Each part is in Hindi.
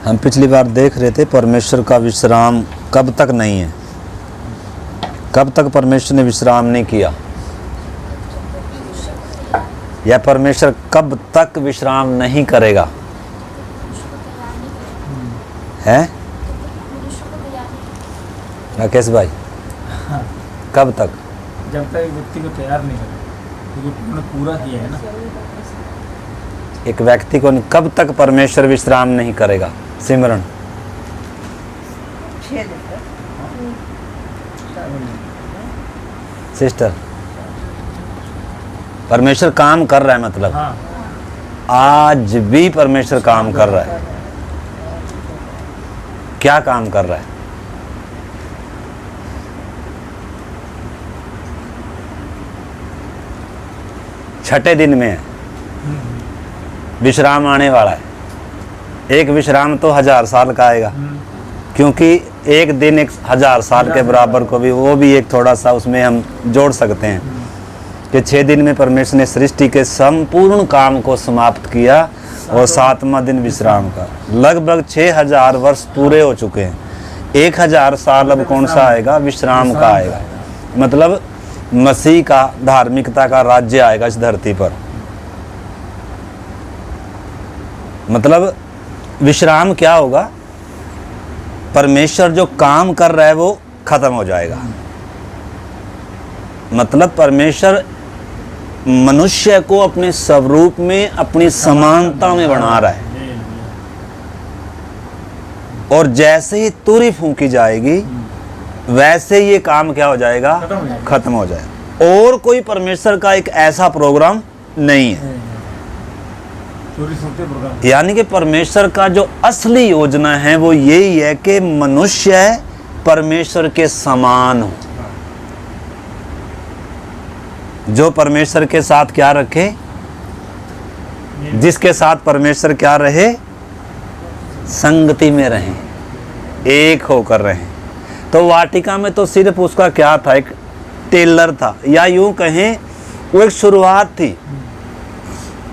हम पिछली बार देख रहे थे परमेश्वर का विश्राम कब तक नहीं है, कब तक परमेश्वर ने विश्राम नहीं किया, या परमेश्वर कब तक विश्राम नहीं करेगा, है राकेश भाई? कब तक? जब तक व्यक्ति को तैयार नहीं करे, क्योंकि उन्होंने पूरा किया है ना। एक व्यक्ति को कब तक परमेश्वर विश्राम नहीं करेगा? सिमरन, 6 दिन तक। सिस्टर, परमेश्वर काम कर रहा है, मतलब हाँ। आज भी परमेश्वर काम कर रहा है। क्या काम कर रहा है? छठे दिन में है, विश्राम आने वाला है। एक विश्राम तो 1000 साल का आएगा, क्योंकि एक दिन 1000 साल के बराबर को भी, वो भी एक थोड़ा सा उसमें हम जोड़ सकते हैं कि 6 दिन में परमेश्वर ने सृष्टि के संपूर्ण काम को समाप्त किया और 7वां दिन विश्राम का। लगभग 6000 वर्ष पूरे हो चुके हैं। 1000 साल अब कौन सा आएगा? विश्राम का आएगा। मतलब मसीह का, धार्मिकता का राज्य आएगा इस धरती पर। मतलब विश्राम क्या होगा? परमेश्वर जो काम कर रहा है वो खत्म हो जाएगा। मतलब परमेश्वर मनुष्य को अपने स्वरूप में, अपनी समानता में बना रहा है, और जैसे ही तुरही फूंकी जाएगी वैसे ये काम क्या हो जाएगा? खत्म हो जाएगा। और कोई परमेश्वर का एक ऐसा प्रोग्राम नहीं है। यानी कि परमेश्वर का जो असली योजना है वो यही है कि मनुष्य परमेश्वर के समान हो। जो परमेश्वर के साथ क्या रखे, जिसके साथ परमेश्वर क्या रहे? संगति में रहें, एक होकर रहें। तो वाटिका में तो सिर्फ उसका क्या था? एक टेलर था, या यूं कहें वो एक शुरुआत थी।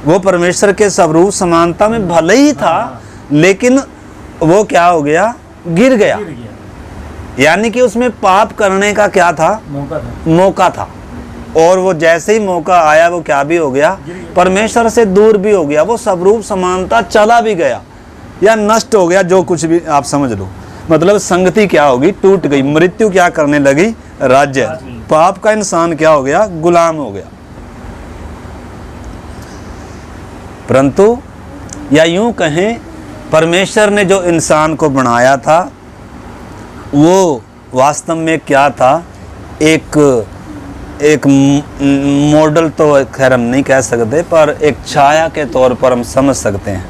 वो परमेश्वर के स्वरूप समानता में भले ही था, लेकिन वो क्या हो गया? गिर गया। यानी कि उसमें पाप करने का क्या था? मौका था। और वो जैसे ही मौका आया वो क्या भी हो गया? परमेश्वर से दूर भी हो गया। वो स्वरूप समानता चला भी गया या नष्ट हो गया, जो कुछ भी आप समझ लो। मतलब संगति क्या होगी? टूट गई। मृत्यु क्या करने लगी? राज्य। पाप का इंसान क्या हो गया? गुलाम हो गया। परंतु या यूं कहें, परमेश्वर ने जो इंसान को बनाया था वो वास्तव में क्या था? एक मॉडल तो खैर हम नहीं कह सकते, पर एक छाया के तौर पर हम समझ सकते हैं।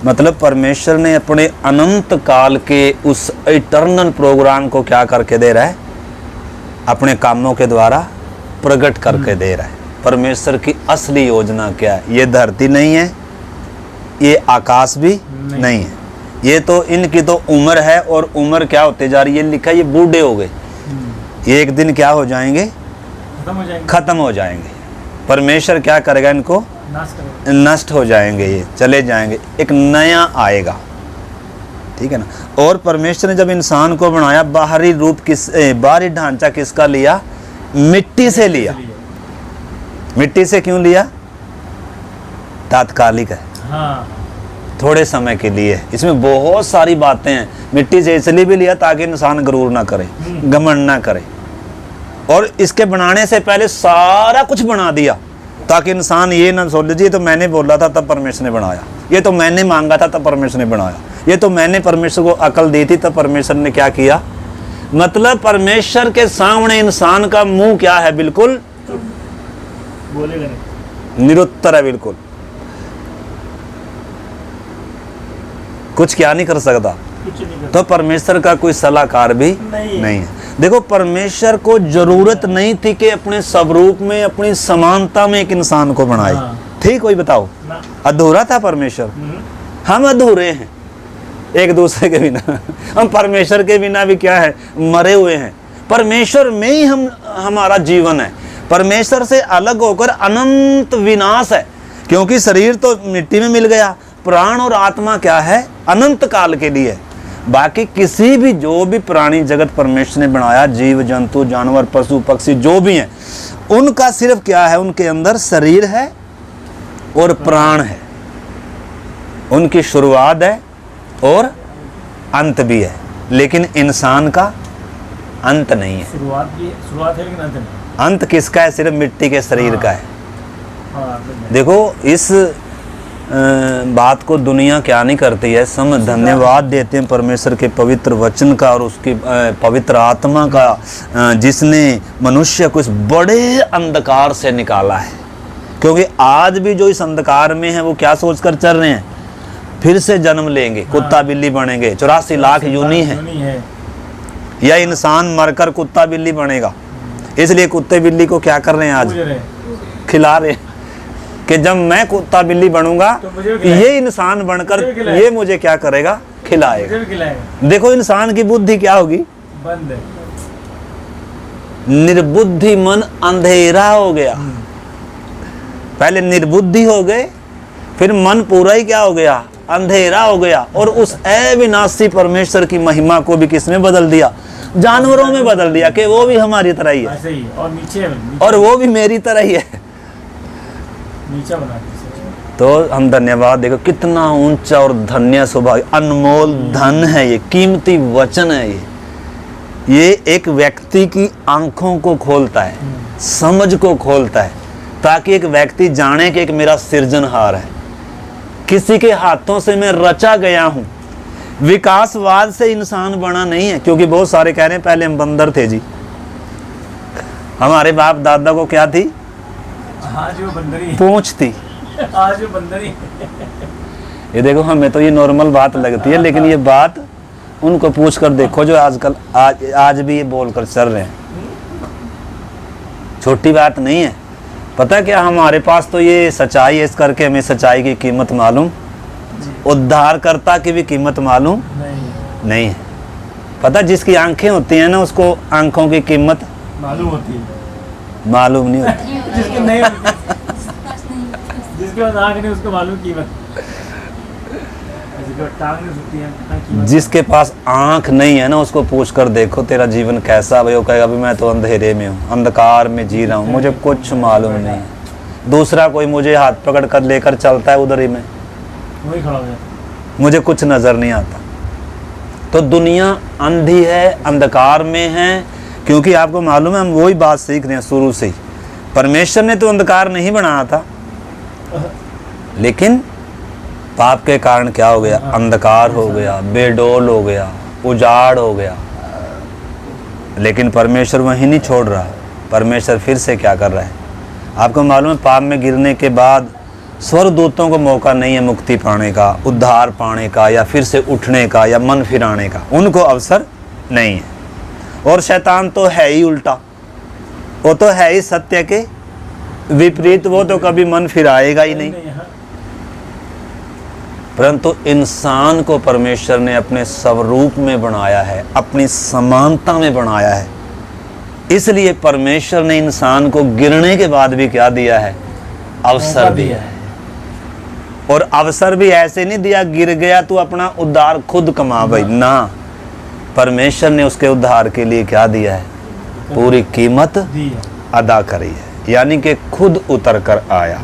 मतलब परमेश्वर ने अपने अनंत काल के उस इटर्नल प्रोग्राम को क्या करके दे रहा है? अपने कामों के द्वारा प्रकट करके दे रहा है। परमेश्वर की असली योजना क्या है? ये धरती नहीं है, ये आकाश भी नहीं है। ये तो इनकी तो उम्र है, और उम्र क्या होते जा रही है? लिखा ये बूढ़े हो गए, ये एक दिन क्या हो जाएंगे? खत्म हो जाएंगे। परमेश्वर क्या करेगा? इनको नष्ट हो जाएंगे, ये चले जाएंगे। एक नया आएगा, ठीक है ना। और परमेश्वर ने जब इंसान को बनाया, बाहरी रूप बाहरी ढांचा किसका लिया? मिट्टी से लिया। मिट्टी से क्यों लिया? तात्कालिक है, थोड़े समय के लिए। इसमें बहुत सारी बातें हैं। मिट्टी से इसलिए भी लिया ताकि इंसान गरूर ना करे, घमंड ना करे। और इसके बनाने से पहले सारा कुछ बना दिया ताकि इंसान ये ना सोच लीजिए तो मैंने बोला था तब परमेश्वर ने बनाया, ये तो मैंने मांगा था तब परमेश्वर ने बनाया, ये तो मैंने परमेश्वर को अकल दी थी तब परमेश्वर ने क्या किया। मतलब परमेश्वर के सामने इंसान का मुंह क्या है? बिल्कुल बोलेगा नहीं, निरुत्तर है, बिल्कुल कुछ क्या नहीं कर सकता। तो परमेश्वर का कोई सलाहकार भी नहीं है। देखो, परमेश्वर को जरूरत नहीं थी कि अपने स्वरूप में, अपनी समानता में एक इंसान को बनाए। थी कोई? बताओ, अधूरा था परमेश्वर। हम अधूरे हैं एक दूसरे के बिना। हम परमेश्वर के बिना भी क्या है? मरे हुए हैं। परमेश्वर में ही हमारा जीवन है। परमेश्वर से अलग होकर अनंत विनाश है, क्योंकि शरीर तो मिट्टी में मिल गया, प्राण और आत्मा क्या है, अनंत काल के लिए। बाकी किसी भी जो भी प्राणी जगत परमेश्वर ने बनाया, जीव जंतु जानवर पशु पक्षी जो भी हैं, उनका सिर्फ क्या है, उनके अंदर शरीर है और प्राण है, उनकी शुरुआत है और अंत भी है। लेकिन इंसान का अंत नहीं है। शुरुआत है लेकिन अंत नहीं। अंत किसका है, सिर्फ मिट्टी के शरीर का है। हाँ, देखो इस बात को दुनिया क्या नहीं करती है, सब धन्यवाद देते हैं परमेश्वर के पवित्र वचन का और उसकी पवित्र आत्मा का, जिसने मनुष्य को इस बड़े अंधकार से निकाला है। क्योंकि आज भी जो इस अंधकार में है वो क्या सोचकर चल रहे हैं, फिर से जन्म लेंगे, कुत्ता बिल्ली बनेंगे, 84 लाख यूनी है, या इंसान मरकर कुत्ता बिल्ली बनेगा। इसलिए कुत्ते बिल्ली को क्या कर रहे हैं, आज खिला रहे हैं कि जब मैं कुत्ता बिल्ली बनूंगा तो ये इंसान बनकर ये मुझे क्या करेगा, खिलाएगा। देखो इंसान की बुद्धि क्या होगी, बंद है। निर्बुद्धि मन अंधेरा हो गया। पहले निर्बुद्धि हो गए, फिर मन पूरा ही क्या हो गया, अंधेरा हो गया। और उस अविनाशी परमेश्वर की महिमा को भी किसमें बदल दिया, जानवरों में बदल दिया कि वो भी हमारी तरह ही है और नीचे और वो भी मेरी तरह ही है। नीचा बना तो हम धन्यवाद, देखो कितना ऊंचा और धन्य सौभाग्य, अनमोल धन है ये, कीमती वचन है ये एक व्यक्ति की आंखों को खोलता है, समझ को खोलता है, ताकि एक व्यक्ति जाने कि एक मेरा सृजनहार है, किसी के हाथों से मैं रचा गया हूं। विकासवाद से इंसान बना नहीं है, क्योंकि बहुत सारे कह रहे हैं पहले हम बंदर थे जी, हमारे बाप दादा को क्या थी, आज वो बंदरी, पूंछ थी, आज वो बंदरी। ये देखो हमें तो ये नॉर्मल बात लगती है, लेकिन ये बात उनको पूछ कर देखो जो आजकल आज भी ये बोलकर चल रहे हैं। छोटी बात नहीं है। पता क्या, हमारे पास तो ये सच्चाई है, इस करके हमें सच्चाई की कीमत मालूम, उद्धारकर्ता की भी कीमत मालूम नहीं है। पता, जिसकी आंखें होती हैं ना, उसको आंखों की कीमत मालूम होती है, मालूम नहीं होती। जिसके नहीं होती, जिसके पास आंख नहीं उसको मालूम कीमत, जिसके पास टांग नहीं होती है, जिसके पास आंख नहीं है ना, उसको पूछ कर देखो तेरा जीवन कैसा, भाई वो कहेगा अभी मैं तो अंधेरे में हूँ, अंधकार में जी रहा हूँ, मुझे कुछ मालूम नहीं है। दूसरा कोई मुझे हाथ पकड़ कर लेकर चलता है उधर ही में, वही खड़ा हो जाता, मुझे कुछ नजर नहीं आता। तो दुनिया अंधी है, अंधकार में है, क्योंकि आपको मालूम है हम वही बात सीख रहे हैं शुरू से ही। परमेश्वर ने तो अंधकार नहीं बनाया था, लेकिन पाप के कारण क्या हो गया, अंधकार हो गया, बेडौल हो गया, उजाड़ हो गया। लेकिन परमेश्वर वहीं नहीं छोड़ रहा, परमेश्वर फिर से क्या कर रहा है। आपको मालूम है पाप में गिरने के बाद स्वर्गदूतों को मौका नहीं है मुक्ति पाने का, उद्धार पाने का, या फिर से उठने का, या मन फिराने का, उनको अवसर नहीं है। और शैतान तो है ही उल्टा, वो तो है ही सत्य के विपरीत, वो तो कभी मन फिराएगा ही नहीं। परंतु इंसान को परमेश्वर ने अपने स्वरूप में बनाया है, अपनी समानता में बनाया है। इसलिए परमेश्वर ने इंसान को गिरने के बाद भी क्या दिया है, अवसर दिया है। और अवसर भी ऐसे नहीं दिया गिर गया तू अपना उद्धार खुद कमा भाई, ना, परमेश्वर ने उसके उद्धार के लिए क्या दिया है, पूरी कीमत अदा करी है। यानी कि खुद उतर कर आया,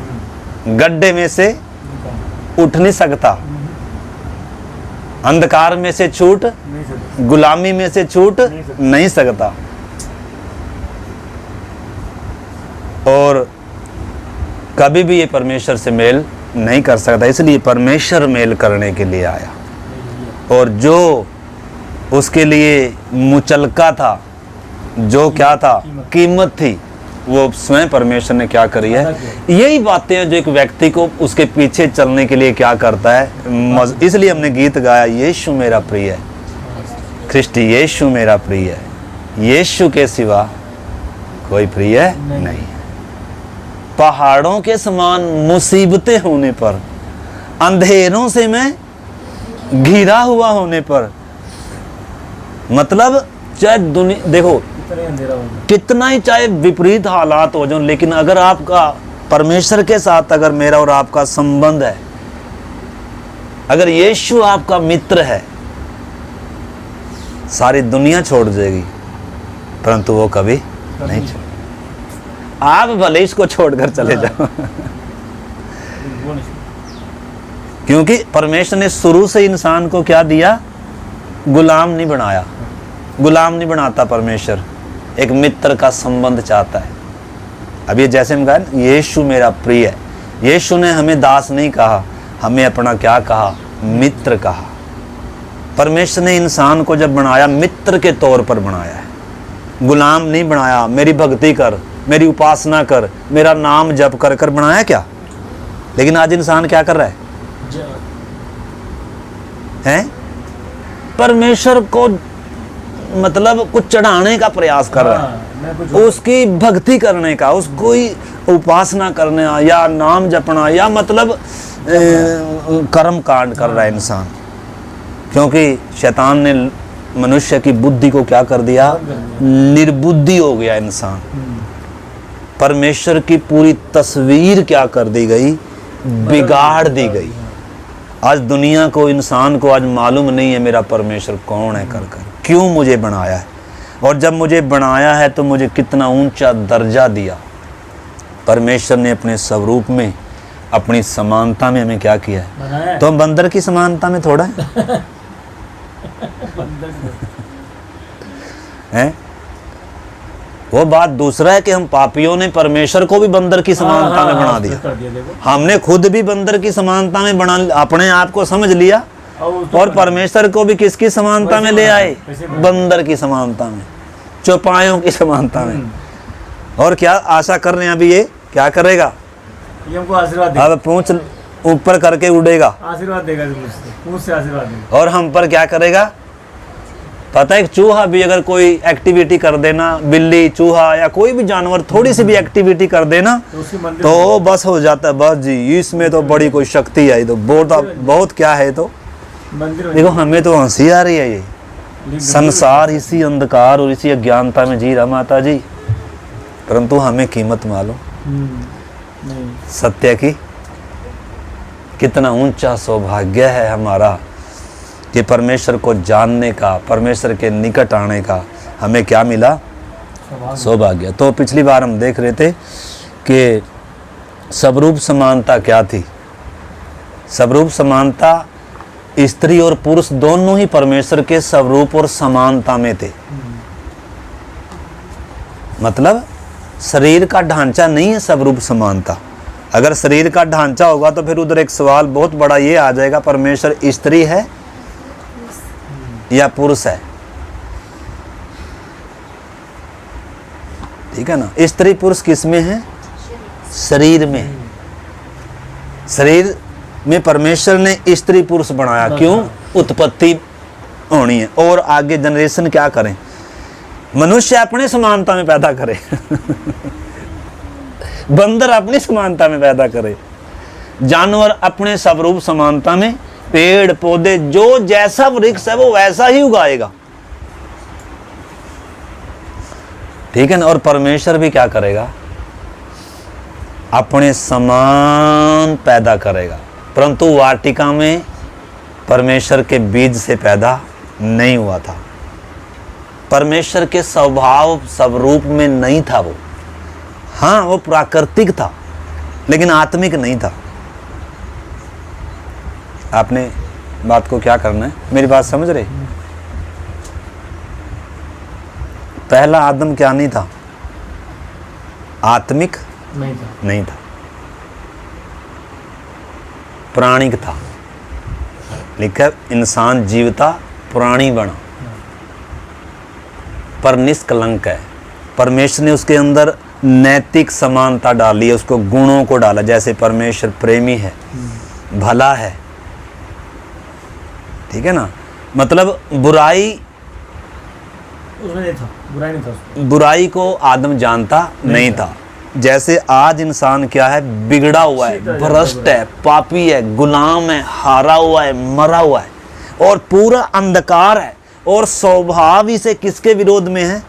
गड्ढे में से उठ नहीं सकता, अंधकार में से छूट, गुलामी में से छूट नहीं सकता, और कभी भी ये परमेश्वर से मेल नहीं कर सकता। इसलिए परमेश्वर मेल करने के लिए आया, और जो उसके लिए मुचलका था, जो क्या था, कीमत थी, वो स्वयं परमेश्वर ने क्या करी है। यही बातें हैं जो एक व्यक्ति को उसके पीछे चलने के लिए क्या करता है। इसलिए हमने गीत गाया, यीशु मेरा प्रिय है, ख्रिस्ट यीशु मेरा प्रिय है, यीशु के सिवा कोई प्रिय नहीं। पहाड़ों के समान मुसीबतें होने पर, अंधेरों से मैं घिरा हुआ होने पर, मतलब चाहे दुनिया देखो कितना ही चाहे विपरीत हालात हो जाओ, लेकिन अगर आपका परमेश्वर के साथ अगर मेरा और आपका संबंध है, अगर यीशु आपका मित्र है, सारी दुनिया छोड़ देगी परंतु वो कभी नहीं छोड़। आप भले इसको छोड़कर चले जाओ, वो नहीं। क्योंकि परमेश्वर ने शुरू से इंसान को क्या दिया? गुलाम नहीं बनाया। गुलाम नहीं बनाता परमेश्वर, एक मित्र का संबंध चाहता है। अब ये जैसे हम कहा यीशु मेरा प्रिय है, यीशु ने हमें दास नहीं कहा, हमें अपना क्या कहा? मित्र कहा। परमेश्वर ने इंसान को जब बनाया मित्र के तौर पर बनाया है, गुलाम नहीं बनाया। मेरी भक्ति कर, मेरी उपासना कर, मेरा नाम जप कर कर बनाया क्या? लेकिन आज इंसान क्या कर रहा है? परमेश्वर को मतलब कुछ चढ़ाने का प्रयास कर रहा है, उसकी भक्ति करने का, उसको ही उपासना करने या नाम जपना या मतलब कर्म कांड कर रहा है इंसान। क्योंकि शैतान ने मनुष्य की बुद्धि को क्या कर दिया? निर्बुद्धि हो गया इंसान। परमेश्वर की पूरी तस्वीर क्या कर दी गई? बिगाड़ दी गई। आज दुनिया को, इंसान को आज मालूम नहीं है मेरा परमेश्वर कौन है, कर कर क्यों मुझे बनाया है, और जब मुझे बनाया है तो मुझे कितना ऊंचा दर्जा दिया। परमेश्वर ने अपने स्वरूप में, अपनी समानता में हमें क्या किया है? तो हम बंदर की समानता में थोड़ा है। वो बात दूसरा है कि हम पापियों ने परमेश्वर को भी बंदर की समानता में बना दिया। हमने खुद भी बंदर की समानता में बना, अपने आप को समझ लिया, और परमेश्वर को भी किसकी समानता में ले आए? बंदर की समानता में, चौपायों की समानता में। और क्या आशा कर रहे हैं अभी? ये क्या करेगा? ये हमको आशीर्वाद देगा। अब पूंछ ऊपर करके उड़ेगा, आशीर्वाद देगा, पूंछ से आशीर्वाद देगा। और हम पर क्या करेगा? पता है, चूहा भी अगर कोई एक्टिविटी कर देना, बिल्ली, चूहा या कोई भी जानवर थोड़ी सी भी एक्टिविटी कर देना तो बस हो जाता है, बस जी इसमें तो बड़ी कोई शक्ति आई, तो बहुत क्या है। तो देखो हमें तो हंसी आ रही है। ये संसार इसी अंधकार और इसी अज्ञानता में जी रहा माता जी, परंतु हमें कीमत मालूम सत्य की। कितना ऊंचा सौभाग्य है हमारा कि परमेश्वर को जानने का, परमेश्वर के निकट आने का हमें क्या मिला? सौभाग्य। तो पिछली बार हम देख रहे थे कि स्वरूप समानता क्या थी। स्वरूप समानता, स्त्री और पुरुष दोनों ही परमेश्वर के स्वरूप और समानता में थे। मतलब शरीर का ढांचा नहीं है स्वरूप समानता। अगर शरीर का ढांचा होगा तो फिर उधर एक सवाल बहुत बड़ा ये आ जाएगा, परमेश्वर स्त्री है या पुरुष है? ठीक है ना। स्त्री पुरुष किस में है? शरीर में। शरीर में परमेश्वर ने स्त्री पुरुष बनाया। क्यों? उत्पत्ति होनी है और आगे जनरेशन क्या करें? मनुष्य अपने समानता में पैदा करे बंदर अपनी समानता में पैदा करे, जानवर अपने स्वरूप समानता में, पेड़ पौधे जो जैसा वृक्ष है वो वैसा ही उगाएगा। ठीक है ना। और परमेश्वर भी क्या करेगा? अपने समान पैदा करेगा। परंतु वाटिका में परमेश्वर के बीज से पैदा नहीं हुआ था। परमेश्वर के स्वभाव स्वरूप में नहीं था वो। हाँ, वो प्राकृतिक था लेकिन आत्मिक नहीं था। आपने बात को क्या करना है, मेरी बात समझ रहे? पहला आदम क्या नहीं था? आत्मिक नहीं था, प्राणिक था। लिखा इंसान जीवता प्राणी बना, पर निष्कलंक है। परमेश्वर ने उसके अंदर नैतिक समानता डाली है, उसको गुणों को डाला। जैसे परमेश्वर प्रेमी है, भला है, ठीक है ना। मतलब बुराई नहीं था, बुराई नहीं था उसमें। बुराई को आदम जानता नहीं था। जैसे आज इंसान क्या है? बिगड़ा हुआ है, भ्रष्ट है, पापी है, गुलाम है, हारा हुआ है, मरा हुआ है और पूरा अंधकार है। और स्वभाव ही से किसके विरोध में है?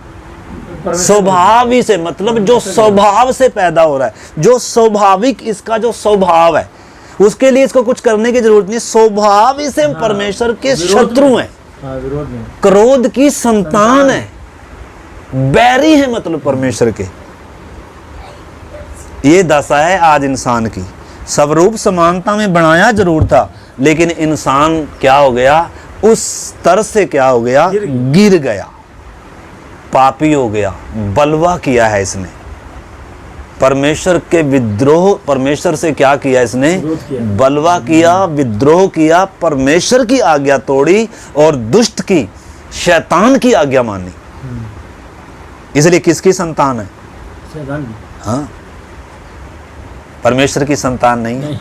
स्वभाव ही से, मतलब जो स्वभाव से पैदा हो रहा है, जो स्वाभाविक इसका जो स्वभाव है उसके लिए इसको कुछ करने की जरूरत नहीं, स्वभाव ही से हम परमेश्वर के शत्रु हैं, विरोध में, क्रोध की संतान है, बैरी है मतलब परमेश्वर के। ये दशा है आज इंसान की। स्वरूप समानता में बनाया जरूर था, लेकिन इंसान क्या हो गया, उस स्तर से क्या हो गया, गिर गया, पापी हो गया, बलवा किया है इसने, परमेश्वर के विद्रोह, परमेश्वर से क्या किया इसने, बलवा किया, विद्रोह किया, परमेश्वर की आज्ञा तोड़ी और दुष्ट की, शैतान की आज्ञा मानी। इसलिए किसकी संतान है? शैतान की। हाँ, परमेश्वर की संतान नहीं है।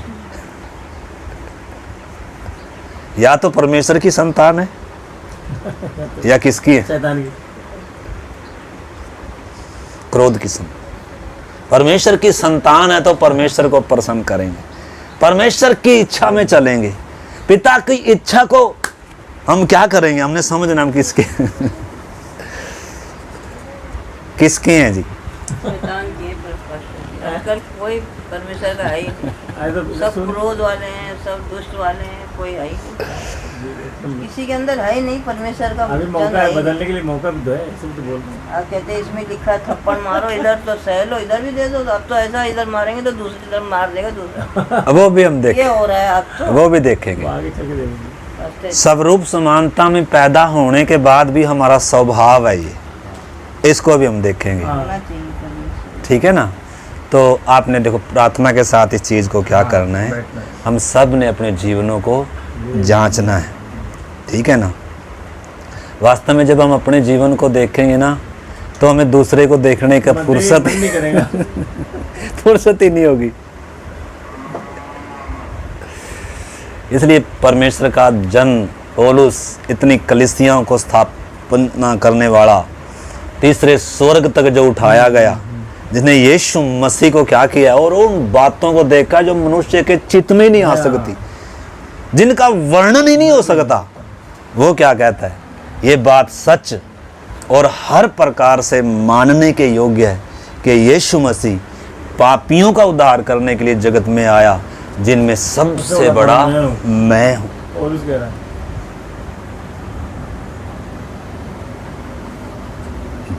या तो परमेश्वर की संतान है या किसकी है? शैतान की। क्रोध की संतान। परमेश्वर की संतान है तो परमेश्वर को प्रसन्न करेंगे, परमेश्वर की इच्छा में चलेंगे। पिता की इच्छा को हम क्या करेंगे, हमने समझना हम किसके किसके हैं जी? शैतान की प्रश्न। आजकल कोई परमेश्वर का है ही नहीं, तो सब क्रोध वाले हैं, सब दुष्ट वाले हैं, कोई है ही नहीं, किसी के अंदर है ही नहीं परमेश्वर का अभी जन मौका है है, ही बदलने नहीं। के लिए मौका भी तो है, इसलिए तो बोल रहे हैं। आप कहते हैं इसमें लिखा है थप्पड़ मारो, इधर तो सह लो, इधर भी दे दो। अब तो ऐसा इधर मारेंगे तो दूसरी तरफ मार देगा दूसरा, वो भी हम ये देखें, हो रहा है अब तो। वो भी देखेंगे। वो आगे चल के देखेंगे। रास्ते स्वरूप समानता में पैदा होने के बाद भी हमारा स्वभाव है ये, इसको भी हम देखेंगे। हाँ। होना चाहिए परमेश्वर। ठीक है ना? तो आपने देखो प्रार्थना के साथ इस चीज़ को क्या करना है, बैठना है। हम सब ने अपने जीवनों को जांचना है। ठीक है ना? वास्तव में जब हम अपने जीवन को देखेंगे ना, तो हमें दूसरे को देखने का फुर्सत मन नहीं करेगा। फुर्सत ही नहीं होगी। इसलिए परमेश्वर का जन पौलुस इतनी कलीसियाओं को स्थापना करने वाला, तीसरे स्वर्ग तक जो उठाया गया, जिसने यीशु मसीह को क्या किया, और उन बातों को देखा जो मनुष्य के चित्त में नहीं आ सकती, जिनका वर्णन ही नहीं हो सकता, वो क्या कहता है, ये बात सच और हर प्रकार से मानने के योग्य है कि यीशु मसीह पापियों का उद्धार करने के लिए जगत में आया, जिनमें सबसे बड़ा मैं हूं। और उस कह रहा है,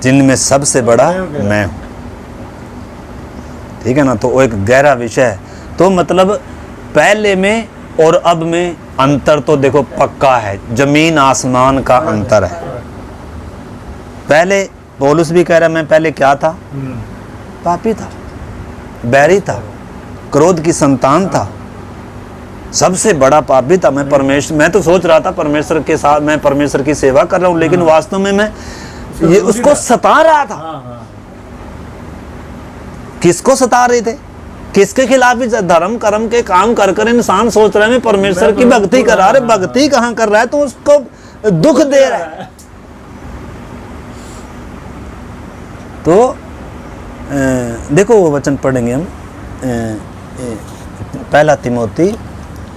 जिनमें सबसे बड़ा मैं हूं। ठीक है ना? तो वो एक गहरा विषय है। तो मतलब पहले में और अब में अंतर तो देखो पक्का है, जमीन आसमान का अंतर है। पहले पौलुस भी कह रहा, मैं पहले क्या था, पापी था, बैरी था, क्रोध की संतान था, सबसे बड़ा पापी था। मैं तो सोच रहा था परमेश्वर के साथ मैं परमेश्वर की सेवा कर रहा हूं, लेकिन वास्तव में मैं ये उसको सता रहा था। हाँ हाँ, किसको सता रहे थे? किसके खिलाफ ही धर्म कर्म के काम कर कर इंसान सोच रहा है मैं परमेश्वर की भक्ति कर रहा है। भक्ति कहाँ कर रहा है, तो उसको दुख दे रहा है। तो देखो वो वचन पढ़ेंगे हम, पहला तिमोथी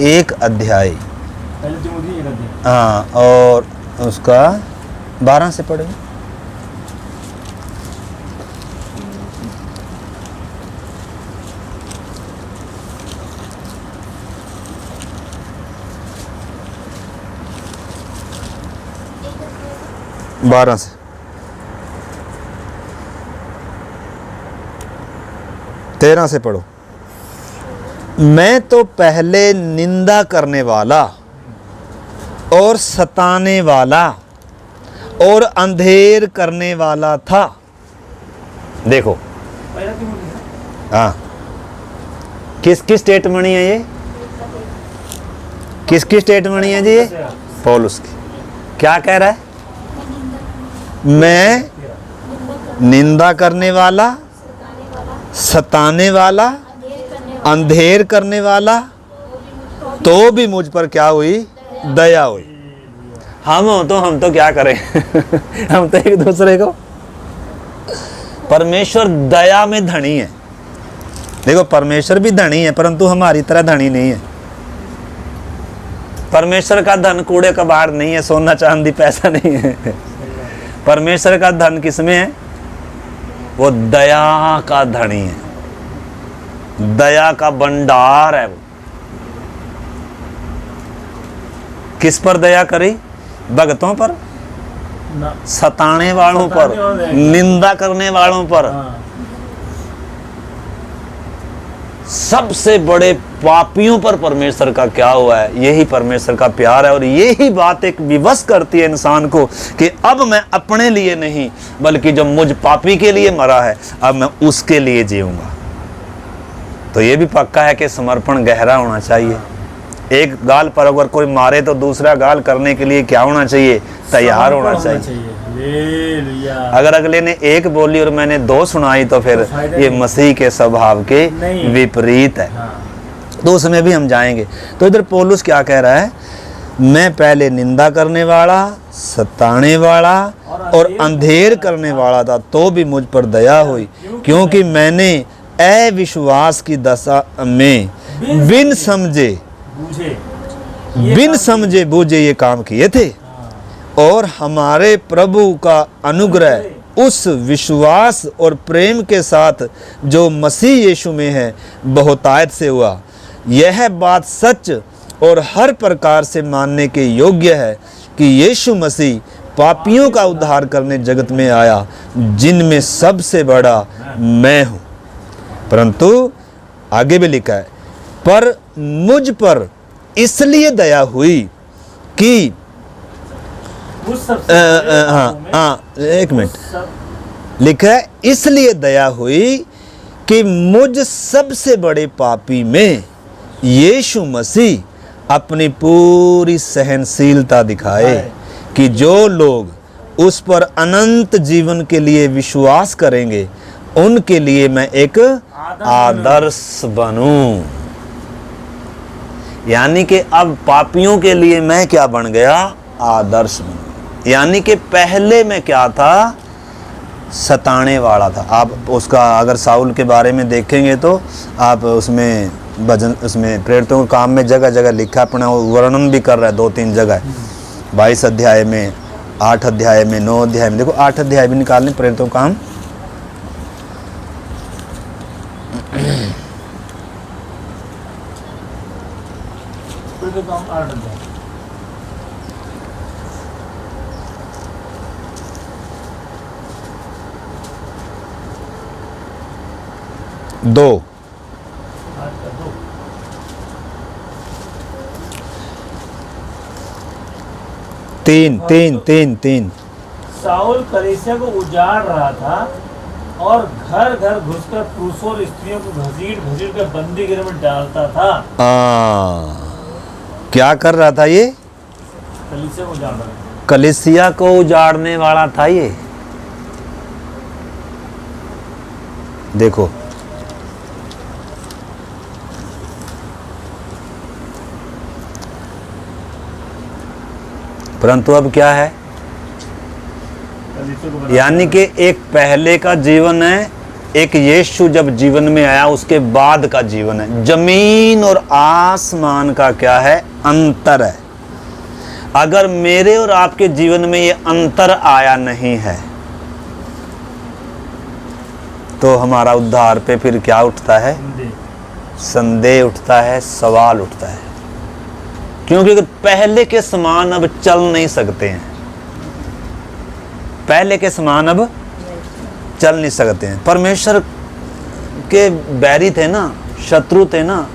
1 अध्याय, पहले तिमोथी 1 अध्याय। हाँ, और उसका 12 से पढ़ेंगे। बारह से 13 से पढ़ो। मैं तो पहले निंदा करने वाला और सताने वाला और अंधेर करने वाला था। देखो, पहला तिमोथी, हाँ, किसकी स्टेटमनी है ये? किसकी स्टेटमनी है जी ये? पौलुस की। क्या कह रहा है? मैं निंदा करने वाला, सताने वाला, अंधेर करने वाला, तो भी मुझ पर क्या हुई? दया हुई। हम तो क्या करें हम तो एक दूसरे को, परमेश्वर दया में धनी है। देखो, परमेश्वर भी धनी है, परंतु हमारी तरह धनी नहीं है। परमेश्वर का धन कूड़े कबाड़ नहीं है, सोना चांदी पैसा नहीं है। परमेश्वर का धन किसमें है? वो दया का धनी है, दया का भंडार है वो। किस पर दया करी? भगतों पर, ना सताने वालों पर, सताने वाले। निंदा करने वालों पर। हाँ, सबसे बड़े पापियों पर परमेश्वर का क्या हुआ है? यही परमेश्वर का प्यार है। और यही बात एक विवश करती है इंसान को कि अब मैं अपने लिए नहीं, बल्कि जो मुझ पापी के लिए मरा है, अब मैं उसके लिए जीऊंगा। तो ये भी पक्का है कि समर्पण गहरा होना चाहिए। एक गाल पर अगर कोई मारे तो दूसरा गाल करने के लिए क्या होना चाहिए? तैयार होना चाहिए। हालेलुया। अगर अगले ने एक बोली और मैंने दो सुनाई तो फिर तो फायदा ये नहीं। मसीह के स्वभाव के नहीं। विपरीत है। हाँ, तो उसमें भी हम जाएंगे। तो इधर पौलुस क्या कह रहा है? मैं पहले निंदा करने वाला, सताने वाला और अंधेर करने वाला था, तो भी मुझ पर दया हुई, क्योंकि मैंने अविश्वास की दशा में बिन समझे बूझे ये काम किए थे। और हमारे प्रभु का अनुग्रह उस विश्वास और प्रेम के साथ जो मसीह यीशु में है बहुतायत से हुआ। यह बात सच और हर प्रकार से मानने के योग्य है कि यीशु मसीह पापियों का उद्धार करने जगत में आया, जिनमें सबसे बड़ा मैं हूँ। परंतु आगे भी लिखा है, पर मुझ पर इसलिए दया हुई कि उस सबसे एक मिनट लिखा है, इसलिए दया हुई कि मुझ सबसे बड़े पापी में यीशु मसीह अपनी पूरी सहनशीलता दिखाए, कि जो लोग उस पर अनंत जीवन के लिए विश्वास करेंगे, उनके लिए मैं एक आदर्श बनूं। यानी कि अब पापियों के लिए मैं क्या बन गया? आदर्श बन। यानी कि पहले मैं क्या था? सताने वाला था। आप उसका अगर साउल के बारे में देखेंगे तो आप उसमें भजन, उसमें प्रेरितों के काम में जगह जगह लिखा, अपना वर्णन भी कर रहा है 2-3 जगह, 22 अध्याय में, 8 अध्याय में, 9 अध्याय में। देखो 8 अध्याय भी निकालने प्रेरितों का काम। तो काम 8 अध्याय। 2 3 साउल कलीसिया को उजाड़ रहा था और घर घर घुसकर पुरुषों और स्त्रियों को घसीट कर बंदी गृह में डालता था। क्या कर रहा था ये? कलीसिया को उजाड़ रहा था। कलीसिया को उजाड़ने वाला था ये। देखो परंतु अब क्या है? यानी कि एक पहले का जीवन है, एक यीशु जब जीवन में आया उसके बाद का जीवन है। जमीन और आसमान का क्या है? अंतर है। अगर मेरे और आपके जीवन में ये अंतर आया नहीं है तो हमारा उद्धार पे फिर क्या उठता है? संदेह उठता है, सवाल उठता है। क्योंकि पहले के समान अब चल नहीं सकते हैं। पहले के समान अब चल नहीं सकते हैं। परमेश्वर के बैरी थे ना, शत्रु थे ना,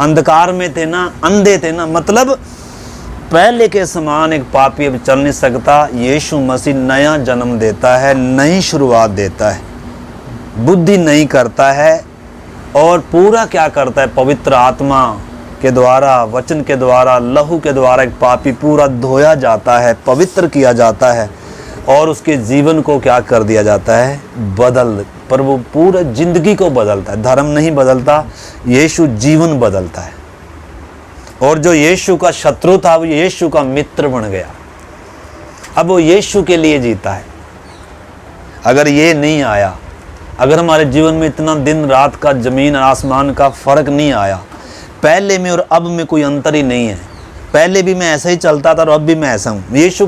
अंधकार में थे ना, अंधे थे ना। मतलब पहले के समान एक पापी अब चल नहीं सकता। यीशु मसीह नया जन्म देता है, नई शुरुआत देता है, बुद्धि नहीं करता है और पूरा क्या करता है? पवित्र आत्मा के द्वारा, वचन के द्वारा, लहू के द्वारा एक पापी पूरा धोया जाता है, पवित्र किया जाता है और उसके जीवन को क्या कर दिया जाता है? बदल। पर वो पूरा जिंदगी को बदलता है। धर्म नहीं बदलता, यीशु जीवन बदलता है। और जो यीशु का शत्रु था वो यीशु का मित्र बन गया। अब वो यीशु के लिए जीता है। अगर ये नहीं आया, अगर हमारे जीवन में इतना दिन रात का, जमीन और आसमान का फर्क नहीं आया, पहले में और अब में कोई अंतर ही नहीं है। पहले भी मैं ऐसा ही चलता था और अब भी मैं ऐसा हूँ। यीशु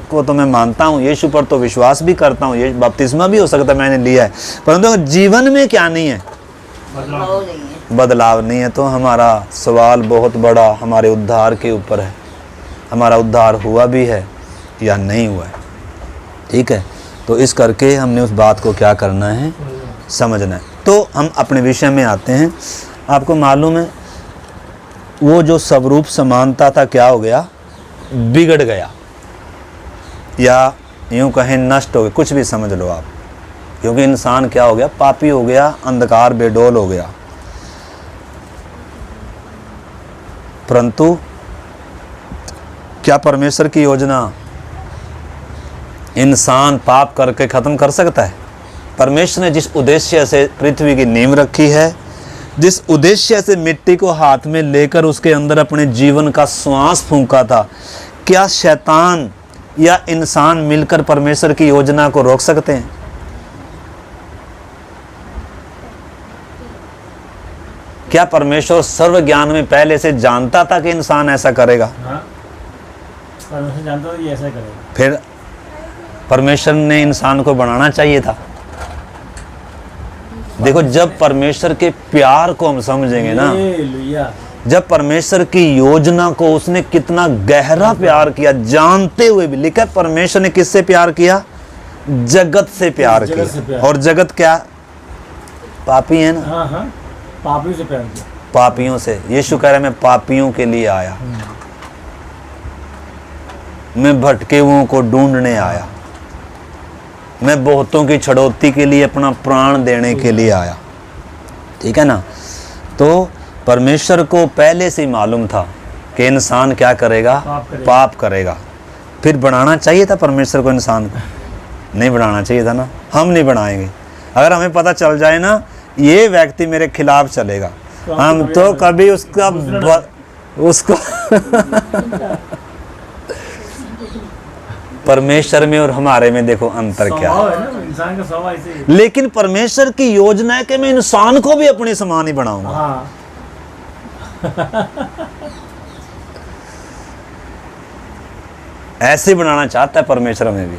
को तो मैं मानता हूँ, यीशु पर तो विश्वास भी करता हूँ, ये बपतिस्मा भी हो सकता है मैंने लिया है, परंतु अगर जीवन में क्या नहीं है? बदलाव नहीं है। तो हमारा सवाल बहुत बड़ा हमारे उद्धार के ऊपर है। हमारा उद्धार हुआ भी है या नहीं हुआ है। ठीक है, तो इस करके हमने उस बात को क्या करना है, समझना है। तो हम अपने विषय में आते हैं। आपको मालूम है वो जो स्वरूप समानता था क्या हो गया, बिगड़ गया, या यूँ कहें नष्ट हो गया, कुछ भी समझ लो आप। क्योंकि इंसान क्या हो गया, पापी हो गया, अंधकार बेडोल हो गया। परंतु क्या परमेश्वर की योजना इंसान पाप करके ख़त्म कर सकता है? परमेश्वर ने जिस उद्देश्य से पृथ्वी की नींव रखी है, जिस उद्देश्य से मिट्टी को हाथ में लेकर उसके अंदर अपने जीवन का श्वास फूंका था, क्या शैतान या इंसान मिलकर परमेश्वर की योजना को रोक सकते हैं? क्या परमेश्वर सर्व ज्ञान में पहले से जानता था कि इंसान ऐसा करेगा? हाँ, परमेश्वर जानता था कि ऐसा करेगा। फिर परमेश्वर ने इंसान को बनाना चाहिए था। देखो, जब परमेश्वर के प्यार को हम समझेंगे ना, हालेलुया। जब परमेश्वर की योजना को, उसने कितना गहरा प्यार किया जानते हुए भी, लिखा है परमेश्वर ने किससे प्यार किया? जगत से प्यार जगत से किया। प्यार। और जगत क्या? पापी है ना, हाँ हाँ, पापियों से प्यार किया। पापियों से। यीशु कह रहा है मैं पापियों के लिए आया, मैं भटके हुओं को ढूंढने आया, मैं बहुतों की छड़ौती के लिए अपना प्राण देने के लिए आया। ठीक है ना? तो परमेश्वर को पहले से ही मालूम था कि इंसान क्या करेगा, पाप करेगा। फिर बनाना चाहिए था परमेश्वर को इंसान को? नहीं बनाना चाहिए था ना। हम नहीं बनाएंगे। अगर हमें पता चल जाए ना ये व्यक्ति मेरे खिलाफ चलेगा, हम तो कभी उसको परमेश्वर में और हमारे में देखो अंतर क्या स्वभाव है। है ना, इंसान का स्वभाव ऐसे ही है। लेकिन परमेश्वर की योजना है कि मैं इंसान को भी अपने समान ही बनाऊंगा। हाँ, ऐसे बनाना चाहता है परमेश्वर में भी।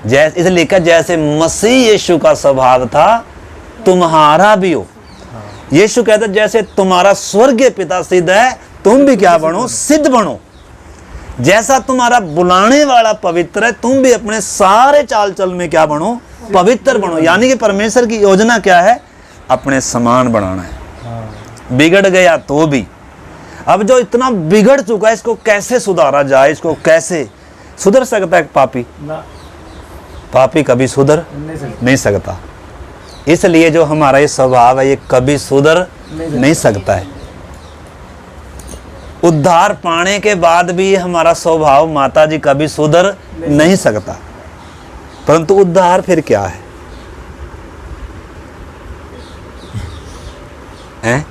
जैसे इसलिए लिखा, जैसे मसीह यीशु का स्वभाव था तुम्हारा भी हो। यीशु कहता है जैसे तुम्हारा स्वर्गीय पिता सिद्ध है, तुम भी क्या बनो, सिद्ध बनो। जैसा तुम्हारा बुलाने वाला पवित्र है, तुम भी अपने सारे चाल चल में क्या बनो, पवित्र बनो। यानी कि परमेश्वर की योजना क्या है, अपने समान बनाना है। हाँ। बिगड़ गया तो भी, अब जो इतना बिगड़ चुका है इसको कैसे सुधारा जाए, इसको कैसे सुधर सकता है पापी? ना, पापी कभी सुधर नहीं सकते। नहीं सकता। इसलिए जो हमारा ये स्वभाव है ये कभी सुधर नहीं सकता है। उद्धार पाने के बाद भी ये हमारा स्वभाव माता जी कभी सुधर नहीं सकता। परंतु उद्धार फिर क्या है, हैं?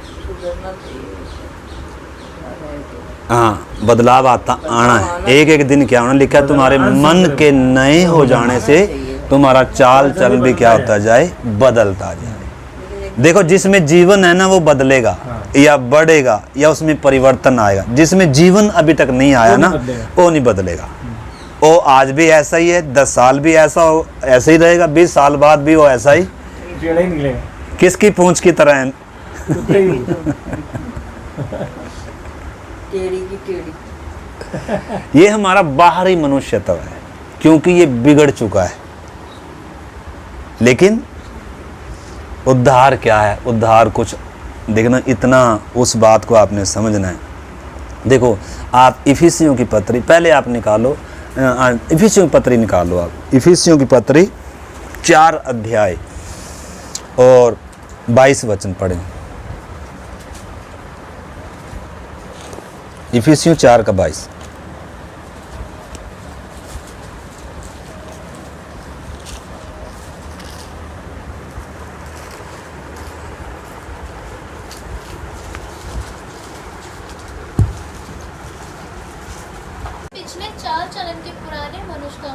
हाँ, बदलाव आना है। एक एक दिन क्या होना, लिखा है तुम्हारे मन के नए हो जाने से तुम्हारा चाल चल भी क्या होता जाए, बदलता जाए। देखो, जिसमें जीवन है ना वो बदलेगा या बढ़ेगा या उसमें परिवर्तन आएगा। जिसमें जीवन अभी तक नहीं आया ना वो नहीं बदलेगा। वो आज भी ऐसा ही है, 10 साल भी ऐसा ही रहेगा, 20 साल बाद भी वो ऐसा ही टेढ़ा ही निकलेगा, किसकी पूंछ की तरह है। कुत्ते ही। टेढ़ी की टेढ़ी। ये हमारा बाहरी मनुष्यत्व है क्योंकि ये बिगड़ चुका है। लेकिन उद्धार क्या है? उद्धार कुछ देखना, इतना उस बात को आपने समझना है। देखो, आप इफिसियों की पत्री पहले आप निकालो, इफिसियों की पत्री निकालो। आप इफिसियों की पत्री 4 अध्याय और 22 वचन पढ़ें। इफिसियों 4 का 22। पिछले चाल चलन के पुराने मनुष्य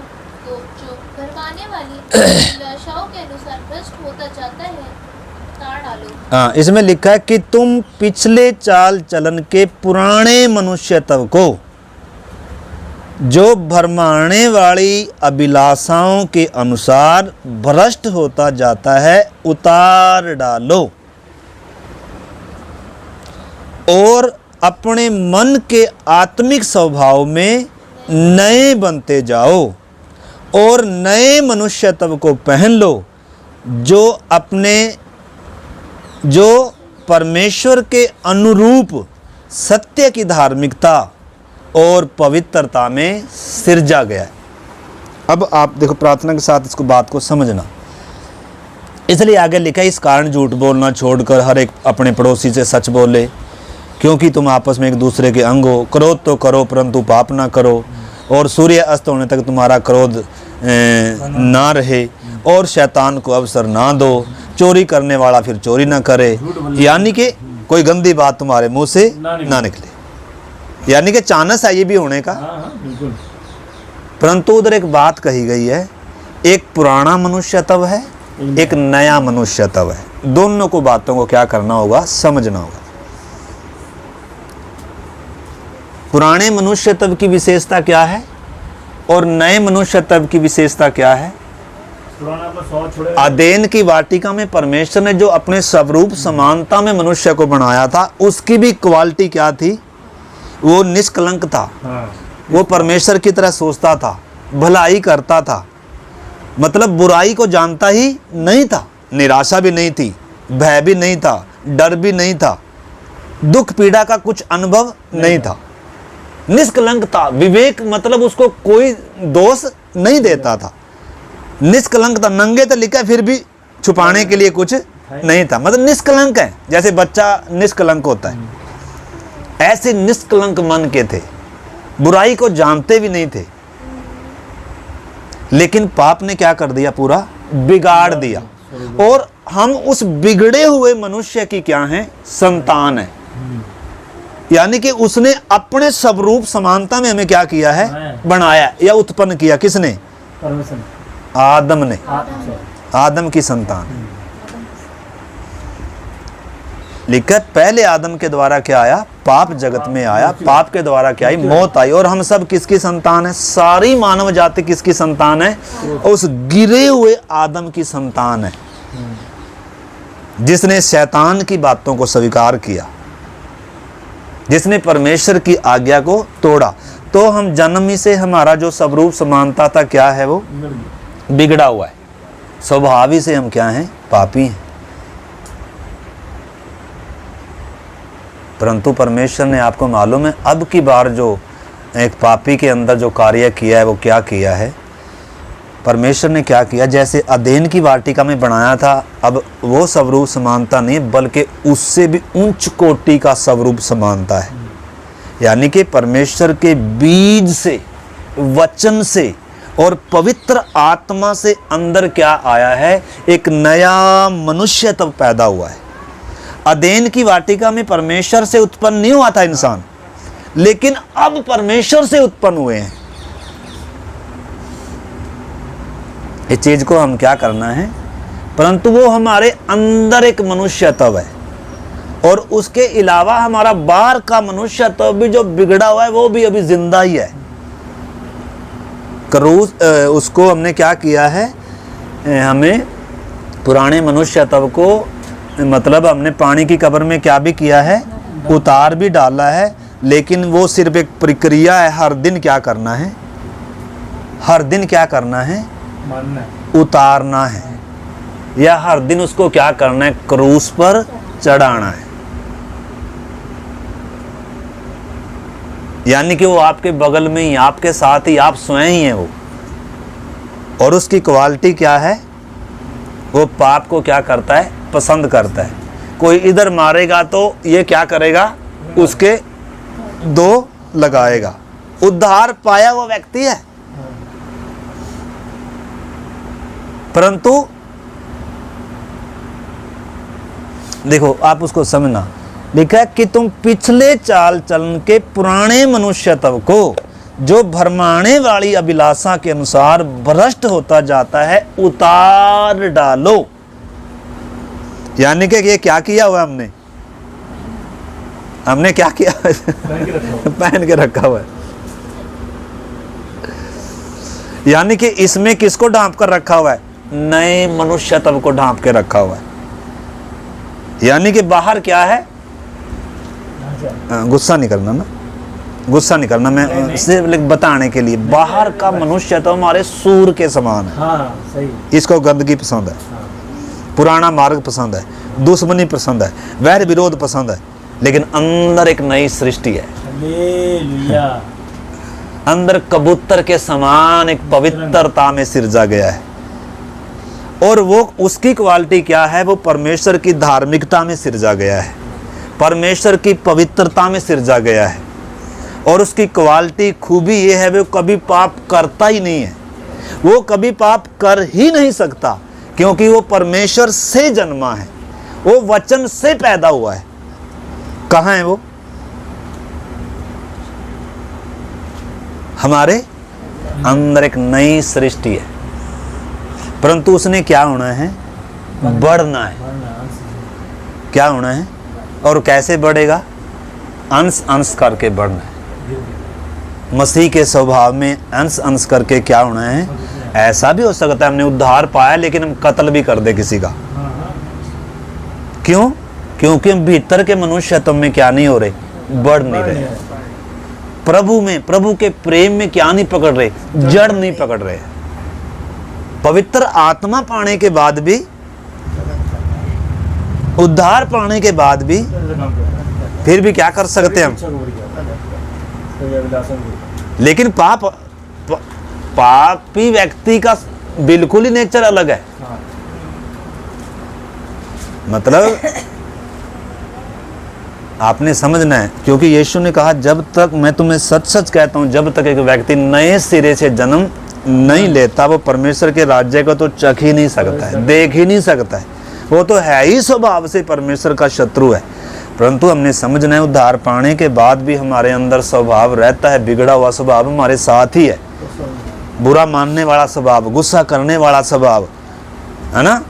को जो भरमाने वाली अभिलाषाओं के अनुसार भ्रष्ट होता जाता है ताड़ डालो। हाँ, इसमें लिखा है कि तुम पिछले चाल चलन के पुराने मनुष्यत्व को जो भरमाने वाली अभिलाषाओं के अनुसार भ्रष्ट होता जाता है उतार डालो और अपने मन के आत्मिक स्वभाव में नए बनते जाओ और नए मनुष्यत्व को पहन लो, जो परमेश्वर के अनुरूप सत्य की धार्मिकता और पवित्रता में सिरजा गया है। अब आप देखो प्रार्थना के साथ इसको बात को समझना। इसलिए आगे लिखा है, इस कारण झूठ बोलना छोड़कर हर एक अपने पड़ोसी से सच बोले, क्योंकि तुम आपस में एक दूसरे के अंग हो। क्रोध तो करो परंतु पाप ना करो, और सूर्य अस्त होने तक तुम्हारा क्रोध ना रहे, और शैतान को अवसर ना दो। चोरी करने वाला फिर चोरी ना करे, यानी कि कोई गंदी बात तुम्हारे मुंह से ना निकले। यानी कि चांस है ये भी होने का। बिल्कुल। परंतु उधर एक बात कही गई है, एक पुराना मनुष्यत्व है, एक नया मनुष्यत्व है। दोनों को बातों को क्या करना होगा, समझना होगा। पुराने मनुष्यत्व की विशेषता क्या है और नए मनुष्यत्व की विशेषता क्या है? अदेन की वाटिका में परमेश्वर ने जो अपने स्वरूप समानता में मनुष्य को बनाया था, उसकी भी क्वालिटी क्या थी? वो निष्कलंक था। वो परमेश्वर की तरह सोचता था, भलाई करता था, मतलब बुराई को जानता ही नहीं था। निराशा भी नहीं थी, भय भी नहीं था, डर भी नहीं था, दुख पीड़ा का कुछ अनुभव नहीं था। निष्कलंक था। विवेक मतलब उसको कोई दोष नहीं देता था। निष्कलंक था। नंगे तो लिखा फिर भी छुपाने के लिए कुछ नहीं था, मतलब निष्कलंक है। जैसे बच्चा निष्कलंक होता है, ऐसे निष्कलंक मन के थे, बुराई को जानते भी नहीं थे। लेकिन पाप ने क्या कर दिया? पूरा बिगाड़ दिया। और हम उस बिगड़े हुए मनुष्य की क्या हैं? संतान है। यानी कि उसने अपने स्वरूप समानता में हमें क्या किया है? बनाया या उत्पन्न किया। किसने? आदम ने। आदम की संतान। लिखा पहले आदम के द्वारा क्या आया? पाप जगत में आया। पाप के द्वारा क्या आई? मौत आई। और हम सब किसकी संतान है? सारी मानव जाति किसकी संतान है? उस गिरे हुए आदम की संतान है, जिसने शैतान की बातों को स्वीकार किया, जिसने परमेश्वर की आज्ञा को तोड़ा। तो हम जन्म ही से हमारा जो स्वरूप समानता था क्या है? वो बिगड़ा हुआ है। स्वभाव ही से हम क्या हैं? पापी हैं। परंतु परमेश्वर ने, आपको मालूम है, अब की बार जो एक पापी के अंदर जो कार्य किया है, वो क्या किया है? परमेश्वर ने क्या किया? जैसे अदेन की वाटिका में बनाया था, अब वो स्वरूप समानता नहीं, बल्कि उससे भी उच्च कोटि का स्वरूप समानता है। यानी कि परमेश्वर के बीज से, वचन से और पवित्र आत्मा से अंदर क्या आया है? एक नया मनुष्यत्व पैदा हुआ है। अदेन की वाटिका में परमेश्वर से उत्पन्न नहीं हुआ था इंसान, लेकिन अब परमेश्वर से उत्पन्न हुए हैं। इस चीज को हम क्या करना है? परंतु वो हमारे अंदर एक मनुष्यत्व है, और उसके अलावा हमारा बाहर का मनुष्यत्व भी जो बिगड़ा हुआ है, वो भी अभी जिंदा ही है। उसको हमने क्या किया है? हमें पुराने मनुष्यत्व को, मतलब हमने पानी की कब्र में क्या भी किया है? उतार भी डाला है। लेकिन वो सिर्फ एक प्रक्रिया है। हर दिन क्या करना है? हर दिन क्या करना है? उतारना है, या हर दिन उसको क्या करना है? क्रूस पर चढ़ाना है। यानी कि वो आपके बगल में ही, आपके साथ ही, आप स्वयं ही हैं वो। और उसकी क्वालिटी क्या है? वो पाप को क्या करता है? पसंद करता है। कोई इधर मारेगा तो ये क्या करेगा? उसके दो लगाएगा। उद्धार पाया हुआ व्यक्ति है, परंतु देखो आप उसको समझना। लिखा है कि तुम पिछले चाल चलन के पुराने मनुष्यत्व को, जो भरमाने वाली अभिलाषा के अनुसार भ्रष्ट होता जाता है, उतार डालो। यानी कि ये क्या किया हुआ हमने क्या किया? पहन के रखा हुआ है। यानी कि इसमें किसको ढांप कर रखा हुआ है? नए मनुष्यत्व को ढांप के रखा हुआ है। यानी कि बाहर क्या है? गुस्सा नहीं करना ना, गुस्सा नहीं करना, मैं सिर्फ बताने के लिए। बाहर का मनुष्य तो हमारे सूर के समान है। हाँ सही। इसको गंदगी पसंद है, पुराना मार्ग पसंद है, दुश्मनी पसंद है, वैर विरोध पसंद है, लेकिन अंदर एक नई सृष्टि है। हालेलुया। अंदर कबूतर के समान एक पवित्रता में सिरजा गया है। और वो उसकी क्वालिटी क्या है? वो परमेश्वर की धार्मिकता में सिरजा गया है, परमेश्वर की पवित्रता में सिरजा गया है। और उसकी क्वालिटी खूबी ये है, वो कभी पाप करता ही नहीं है, वो कभी पाप कर ही नहीं सकता, क्योंकि वो परमेश्वर से जन्मा है, वो वचन से पैदा हुआ है। कहाँ है वो? हमारे अंदर एक नई सृष्टि है, परंतु उसने क्या होना है? बढ़ना है। क्या होना है? और कैसे बढ़ेगा? अंश अंश करके बढ़ना है। मसीह के स्वभाव में अंश अंश करके क्या होना है? ऐसा भी हो सकता है हमने उद्धार पाया लेकिन हम कत्ल भी कर दे किसी का। क्यों? क्योंकि हम भीतर के मनुष्यत्व में क्या नहीं हो रहे? बढ़ नहीं रहे। प्रभु में, प्रभु के प्रेम में क्या नहीं पकड़ रहे? जड़ नहीं पकड़ रहे। पवित्र आत्मा पाने के बाद भी, उद्धार पाने के बाद भी फिर भी क्या कर सकते हैं हम? लेकिन पापी व्यक्ति का बिल्कुल ही नेचर अलग है। मतलब आपने समझना है, क्योंकि यीशु ने कहा जब तक, मैं तुम्हें सच सच कहता हूं, जब तक एक व्यक्ति नए सिरे से जन्म नहीं लेता वो परमेश्वर के राज्य को तो चख ही नहीं सकता है, देख ही नहीं सकता है। वो तो है ही स्वभाव से परमेश्वर का शत्रु है। परंतु हमने समझना है उद्धार पाने के बाद भी हमारे अंदर स्वभाव रहता है, बिगड़ा हुआ स्वभाव हमारे साथ ही है, बुरा मानने वाला स्वभाव, गुस्सा करने वाला स्वभाव, है ना,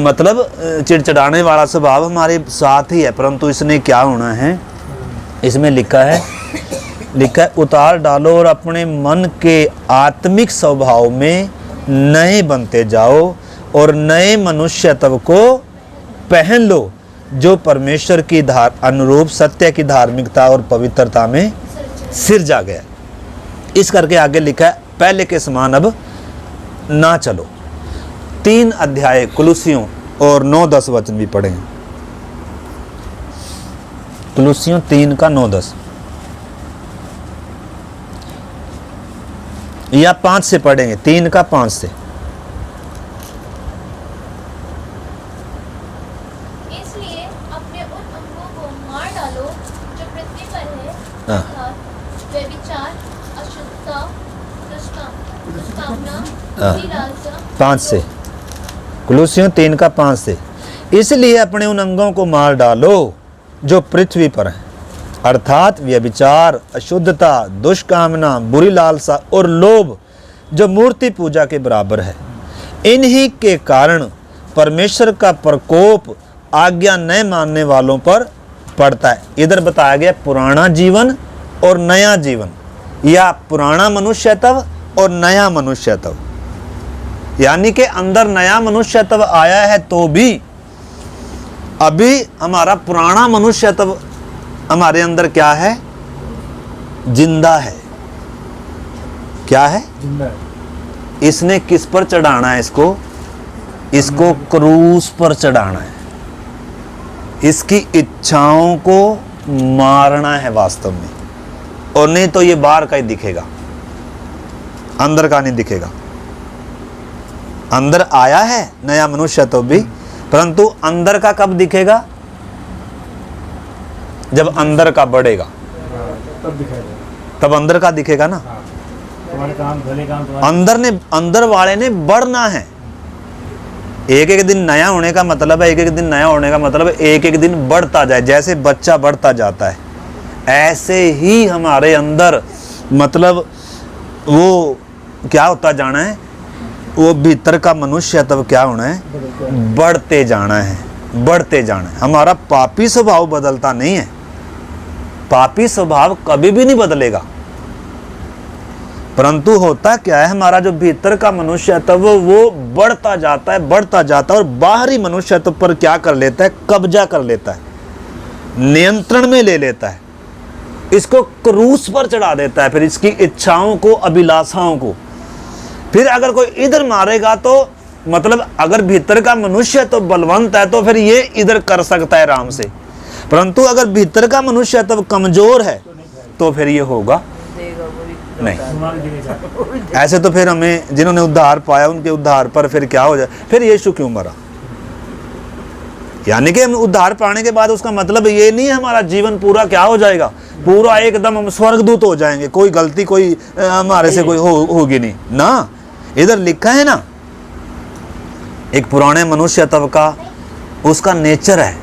मतलब चिड़चिड़ाने वाला स्वभाव हमारे साथ ही है। परंतु इसने क्या होना है? इसमें लिखा है उतार डालो और अपने मन के आत्मिक स्वभाव में नए बनते जाओ और नए मनुष्यत्व को पहन लो, जो परमेश्वर की अनुरूप सत्य की धार्मिकता और पवित्रता में सिरजा गया। इस करके आगे लिखा है पहले के समान अब ना चलो। 3 अध्याय कुलुसियों और 9-10 वचन भी पढ़ेंगे। कुलुसियों 3 का 9-10 या 5 से पढ़ेंगे, 3 का 5 से। इसलिए अपने उन अंगों को मार डालो जो पृथ्वी पर है, अर्थात व्यभिचार, अशुद्धता, दुष्कामना, बुरी लालसा। 5 से, कुलुसियों 3 का 5 से। इसलिए अपने उन अंगों को मार डालो जो पृथ्वी पर है, अर्थात व्यभिचार, अशुद्धता, दुष्कामना, बुरी लालसा और लोभ, जो मूर्ति पूजा के बराबर है। इन्हीं के कारण परमेश्वर का प्रकोप आज्ञा न मानने वालों पर पड़ता है। इधर बताया गया पुराना जीवन और नया जीवन, या पुराना मनुष्यत्व और नया मनुष्यत्व। यानी कि अंदर नया मनुष्यत्व आया है तो भी अभी हमारा पुराना मनुष्यत्व हमारे अंदर क्या है? जिंदा है। क्या है? जिंदा है। इसने किस पर चढ़ाना है? इसको क्रूस पर चढ़ाना है। इसकी इच्छाओं को मारना है वास्तव में, और नहीं तो ये बाहर का ही दिखेगा, अंदर का नहीं दिखेगा। अंदर आया है नया मनुष्य तो भी, परंतु अंदर का कब दिखेगा? जब अंदर का बढ़ेगा तब दिखाएगा, तब अंदर का दिखेगा ना। तुम्हारे काम, भले काम तुम्हारे। अंदर वाले ने बढ़ना है। एक एक दिन नया होने का मतलब है, एक एक दिन नया होने का मतलब है एक एक दिन बढ़ता जाए। जैसे बच्चा बढ़ता जाता है ऐसे ही हमारे अंदर मतलब वो क्या होता जाना है, वो भीतर का मनुष्यत्व क्या होना है? बढ़ते जाना है, बढ़ते जाना है। हमारा पापी स्वभाव बदलता नहीं है, पापी स्वभाव कभी भी नहीं बदलेगा। परंतु होता क्या है, हमारा जो भीतर का मनुष्यत्व वो बढ़ता जाता है, बढ़ता जाता है, और बाहरी मनुष्यत्व पर क्या कर लेता है? कब्जा कर लेता है, नियंत्रण में ले लेता है। इसको क्रूस पर चढ़ा देता है, फिर इसकी इच्छाओं को, अभिलाषाओं को। फिर अगर कोई इधर मारेगा तो मतलब अगर भीतर का मनुष्य तो बलवंत है तो फिर ये इधर कर सकता है आराम से, परंतु अगर भीतर का मनुष्य तब कमजोर है तो फिर ये होगा देगा वो भी नहीं। तुम्हारे गिरे जाते। ऐसे तो फिर हमें जिन्होंने उद्धार पाया उनके उद्धार पर फिर क्या हो जाए, फिर यीशु क्यों मरा? यानी कि हम उद्धार पाने के बाद उसका मतलब ये नहीं है हमारा जीवन पूरा क्या हो जाएगा, पूरा एकदम हम स्वर्गदूत हो जाएंगे, कोई गलती कोई हमारे से कोई होगी नहीं ना। इधर लिखा है ना, एक पुराने मनुष्य तब का उसका नेचर है,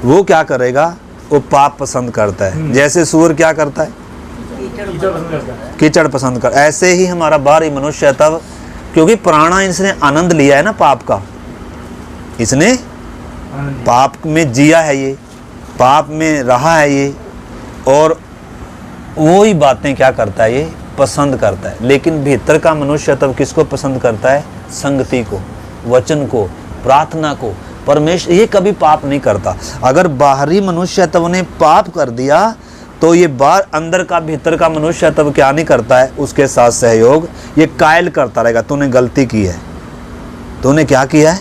वो क्या करेगा, वो पाप पसंद करता है। जैसे सूअर क्या करता है, कीचड़ पसंद कर, ऐसे ही हमारा बाहरी मनुष्य तब, क्योंकि पुराना इसने आनंद लिया है ना पाप का, इसने पाप में जिया है, ये पाप में रहा है ये, और वो ही बातें क्या करता है, ये पसंद करता है। लेकिन भीतर का मनुष्य तब किसको पसंद करता है? संगति को, वचन को, प्रार्थना को, परमेश्वर। ये कभी पाप नहीं करता। अगर बाहरी मनुष्य तब ने पाप कर दिया तो ये बाहर अंदर का भीतर का मनुष्य तब क्या नहीं करता है, उसके साथ सहयोग, ये कायल करता रहेगा, तूने गलती की है, तूने क्या किया है।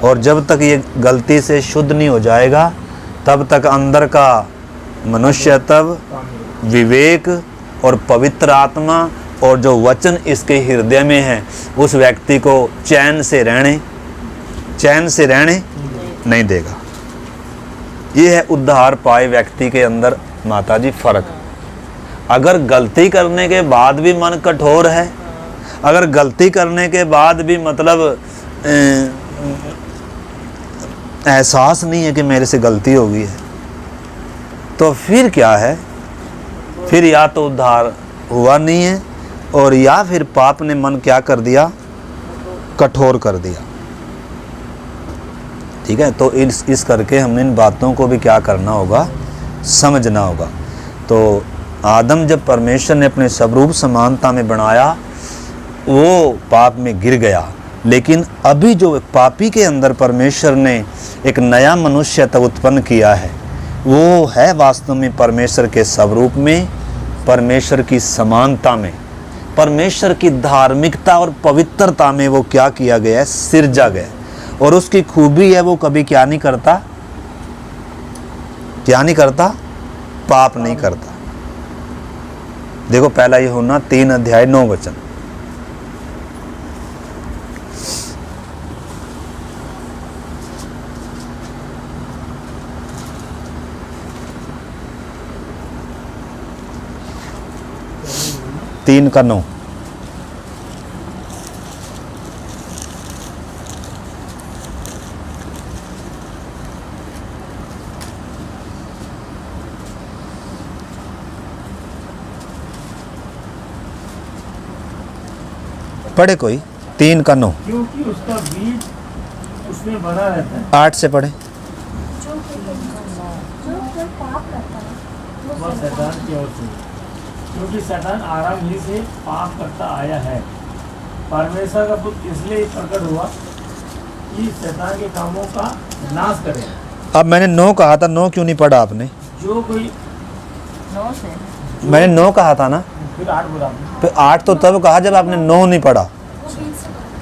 और जब तक ये गलती से शुद्ध नहीं हो जाएगा तब तक अंदर का मनुष्य तब विवेक और पवित्र आत्मा और जो वचन इसके हृदय में है उस व्यक्ति को चैन से रहने नहीं देगा। ये है उद्धार पाए व्यक्ति के अंदर माता जी फर्क। अगर गलती करने के बाद भी मन कठोर है, अगर गलती करने के बाद भी मतलब एहसास नहीं है कि मेरे से गलती हो गई है, तो फिर क्या है, फिर या तो उद्धार हुआ नहीं है और या फिर पाप ने मन क्या कर दिया, कठोर कर दिया। ठीक है, तो इस करके हमने इन बातों को भी क्या करना होगा, समझना होगा। तो आदम जब परमेश्वर ने अपने स्वरूप समानता में बनाया वो पाप में गिर गया, लेकिन अभी जो पापी के अंदर परमेश्वर ने एक नया मनुष्य तब उत्पन्न किया है, वो है वास्तव में परमेश्वर के स्वरूप में, परमेश्वर की समानता में, परमेश्वर की धार्मिकता और पवित्रता में वो क्या किया गया है, सिरजा गया। और उसकी खूबी है वो कभी क्या नहीं करता, पाप नहीं करता। देखो पहला यूहन्ना 3:9 3:9। पढ़े कोई 3:9, क्योंकि उसका बीज उसमें बना रहता है। 8 से पढ़े। वह शैतान की ओर से, क्योंकि शैतान आरंभ ही से पाप करता आया है। परमेश्वर का पुत्र इसलिए प्रकट हुआ कि शैतान के कामों का नाश करे। अब मैंने 9 कहा था, 9 क्यों नहीं पढ़ा आपने? जो कोई 9 से मैंने 9 कहा था ना, फिर 8 बोला आपने। फिर 8 तो तब कहा जब आपने 9 नहीं पढ़ा,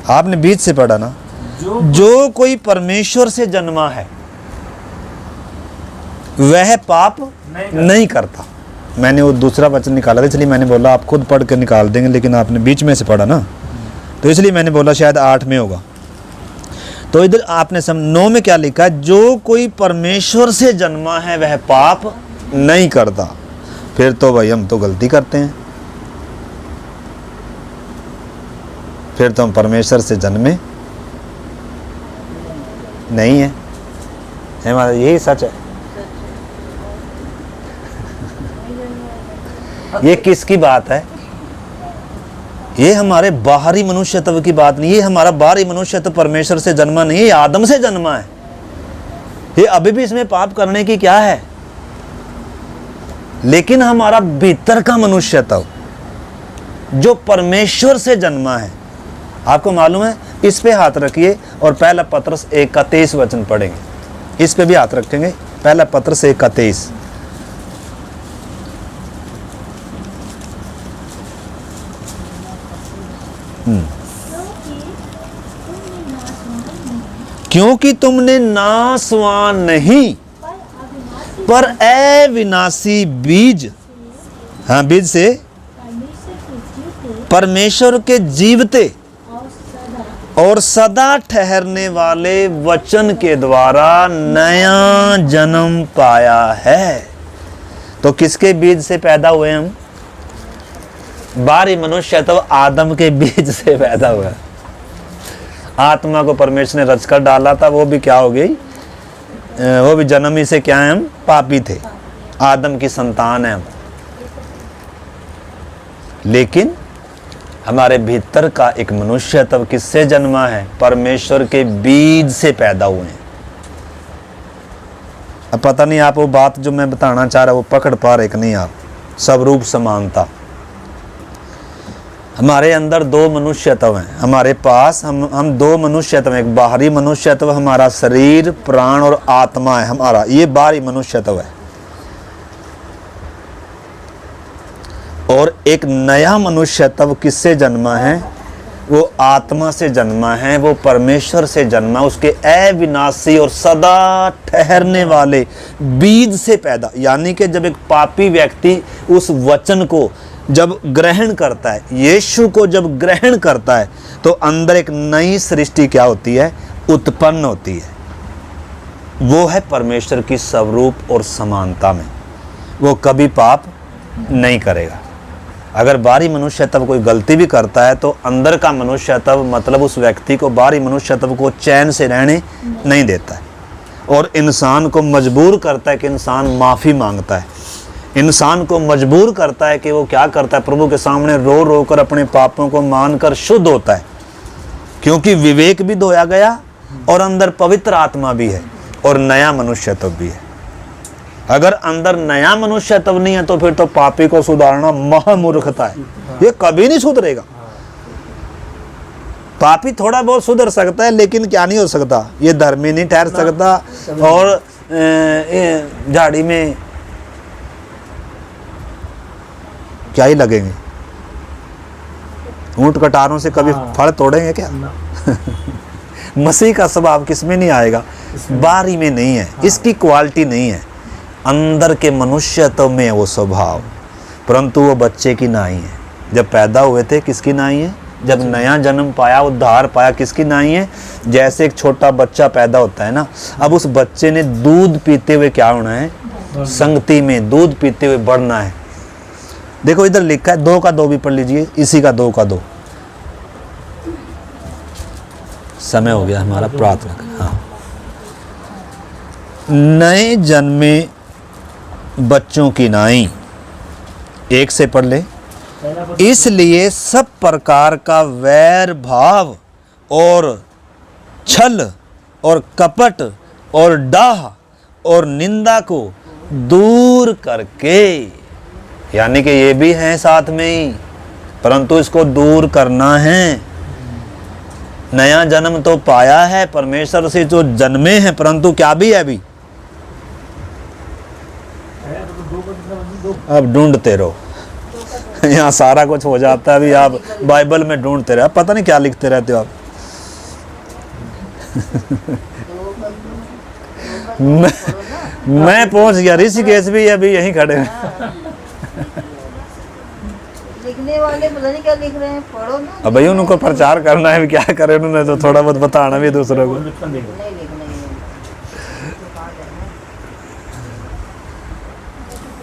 आपने 20 से पढ़ा ना। जो कोई परमेश्वर से जन्मा है वह पाप नहीं करता। मैंने वो दूसरा वचन निकाला था, इसलिए मैंने बोला आप खुद पढ़ के निकाल देंगे, लेकिन आपने बीच में से पढ़ा ना, तो इसलिए मैंने बोला शायद 8 में होगा। तो इधर आपने 9 में क्या लिखा है, जो कोई परमेश्वर से जन्मा है वह पाप नहीं करता। फिर तो भाई हम तो गलती करते हैं, फिर तो हम परमेश्वर से जन्मे नहीं है, हमारा यही सच है। ये किसकी बात है? ये हमारे बाहरी मनुष्यत्व की बात नहीं। ये हमारा बाहरी मनुष्यत्व परमेश्वर से जन्मा नहीं है, ये आदम से जन्मा है। ये अभी भी इसमें पाप करने की क्या है, लेकिन हमारा भीतर का मनुष्यत्व जो परमेश्वर से जन्मा है, आपको मालूम है, इस पे हाथ रखिए और पहला पत्रस 1:23 पढ़ेंगे। इस पे भी हाथ रखेंगे, पहला पत्रस 1:23। क्योंकि तुमने नासवान नहीं पर अविनाशी बीज, हाँ बीज से परमेश्वर के जीवते और सदा ठहरने वाले वचन के द्वारा नया जन्म पाया है। तो किसके बीज से पैदा हुए हम? बाहरी मनुष्य तो आदम के बीज से पैदा हुआ। आत्मा को परमेश्वर ने रच कर डाला था, वो भी क्या हो गई? वो भी जन्म ही से क्या है? हम पापी थे, आदम की संतान है हम। लेकिन हमारे भीतर का एक मनुष्य तब किससे जन्मा है? परमेश्वर के बीज से पैदा हुए हैं। अब पता नहीं आप वो बात जो मैं बताना चाह रहा वो पकड़ पा रहे कि नहीं आप? सब रूप समानता। हमारे अंदर दो मनुष्यत्व हैं हमारे पास। हम दो मनुष्यत्व हैं, एक बाहरी मनुष्यत्व हमारा शरीर प्राण और आत्मा है हमारा, ये बाहरी मनुष्यत्व है। और एक नया मनुष्यत्व किससे जन्मा है? वो आत्मा से जन्मा है, वो परमेश्वर से जन्मा, उसके अविनाशी और सदा ठहरने वाले बीज से पैदा। यानी कि जब एक पापी व्यक्ति उस वचन को जब ग्रहण करता है, यीशु को जब ग्रहण करता है, तो अंदर एक नई सृष्टि क्या होती है? उत्पन्न होती है। वो है परमेश्वर की स्वरूप और समानता में। वो कभी पाप नहीं करेगा। अगर बाहरी मनुष्यत्व कोई गलती भी करता है तो अंदर का मनुष्यत्व मतलब उस व्यक्ति को, बाहरी मनुष्यत्व को चैन से रहने नहीं देता है और इंसान को मजबूर करता है कि इंसान माफ़ी मांगता है, इंसान को मजबूर करता है कि वो क्या करता है? प्रभु के सामने रो रो कर अपने पापों को मानकर शुद्ध होता है, क्योंकि विवेक भी धोया गया और अंदर पवित्र आत्मा भी है और नया मनुष्यत्व भी है। अगर अंदर नया मनुष्यत्व नहीं है तो फिर तो पापी को सुधारना महामूर्खता है, ये कभी नहीं सुधरेगा। पापी थोड़ा बहुत सुधर सकता है लेकिन क्या नहीं हो सकता? ये धर्मी नहीं ठहर सकता और झाड़ी में क्या ही लगेंगे? ऊंट कटारों से कभी फल तोड़ेंगे क्या? मसीह का स्वभाव किसमें नहीं आएगा? बाहरी में नहीं है, इसकी क्वालिटी नहीं है, अंदर के मनुष्यत्व में है वो स्वभाव। परंतु वो बच्चे की नाई है। जब पैदा हुए थे किसकी नाई है? जब नया जन्म पाया, उद्धार पाया, किसकी नाई है? जैसे एक छोटा बच्चा पैदा होता है ना, अब उस बच्चे ने दूध पीते हुए क्या होना है? संगति में दूध पीते हुए बढ़ना है। देखो इधर लिखा है, 2 का 2 भी पढ़ लीजिए, इसी का 2 का 2। समय हो गया हमारा प्रार्थना का। हाँ, नए जन्मे बच्चों की नाई, 1 से पढ़ ले। इसलिए सब प्रकार का वैर भाव और छल और कपट और डाह और निंदा को दूर करके, यानी कि ये भी हैं साथ में ही, परंतु इसको दूर करना है। नया जन्म तो पाया है, परमेश्वर से जो जन्मे हैं, परंतु क्या भी है अभी? अब ढूंढते रहो। यहाँ सारा कुछ हो जाता है, अभी आप बाइबल में ढूंढते रहे, पता नहीं क्या लिखते रहते हो आप। मैं पहुंच गया, ऋषिकेश भी अभी यहीं खड़े हैं। लिखने वाले पता नहीं क्या लिख रहे हैं, पढ़ो ना। अब भाई उनको प्रचार करना है, क्या करें, उन्होंने तो थोड़ा बहुत बताना भी दूसरों को। नहीं लिखना ही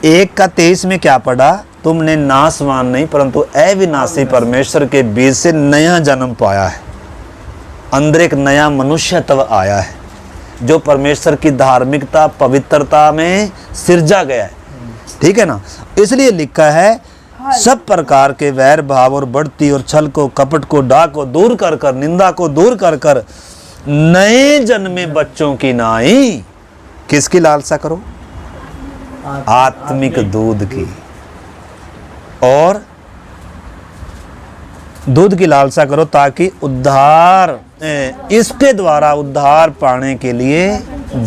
है। 1 का 23 में क्या पढ़ा? तुमने नासवान नहीं परंतु अविनाशी परमेश्वर के बीज से नया जन्म पाया है। अंदर एक नया मनुष्यत्व आया है जो परमेश्वर की धार्मिकता पवित्रता में सिरजा गया है। ठीक है ना? इसलिए लिखा है सब प्रकार के वैर भाव और बढ़ती और छल को, कपट को, डाह को दूर कर कर, निंदा को दूर कर कर नए जन्मे बच्चों की नाई किसकी लालसा करो? आत्मिक दूध की। और दूध की लालसा करो ताकि उद्धार, इसके द्वारा उद्धार पाने के लिए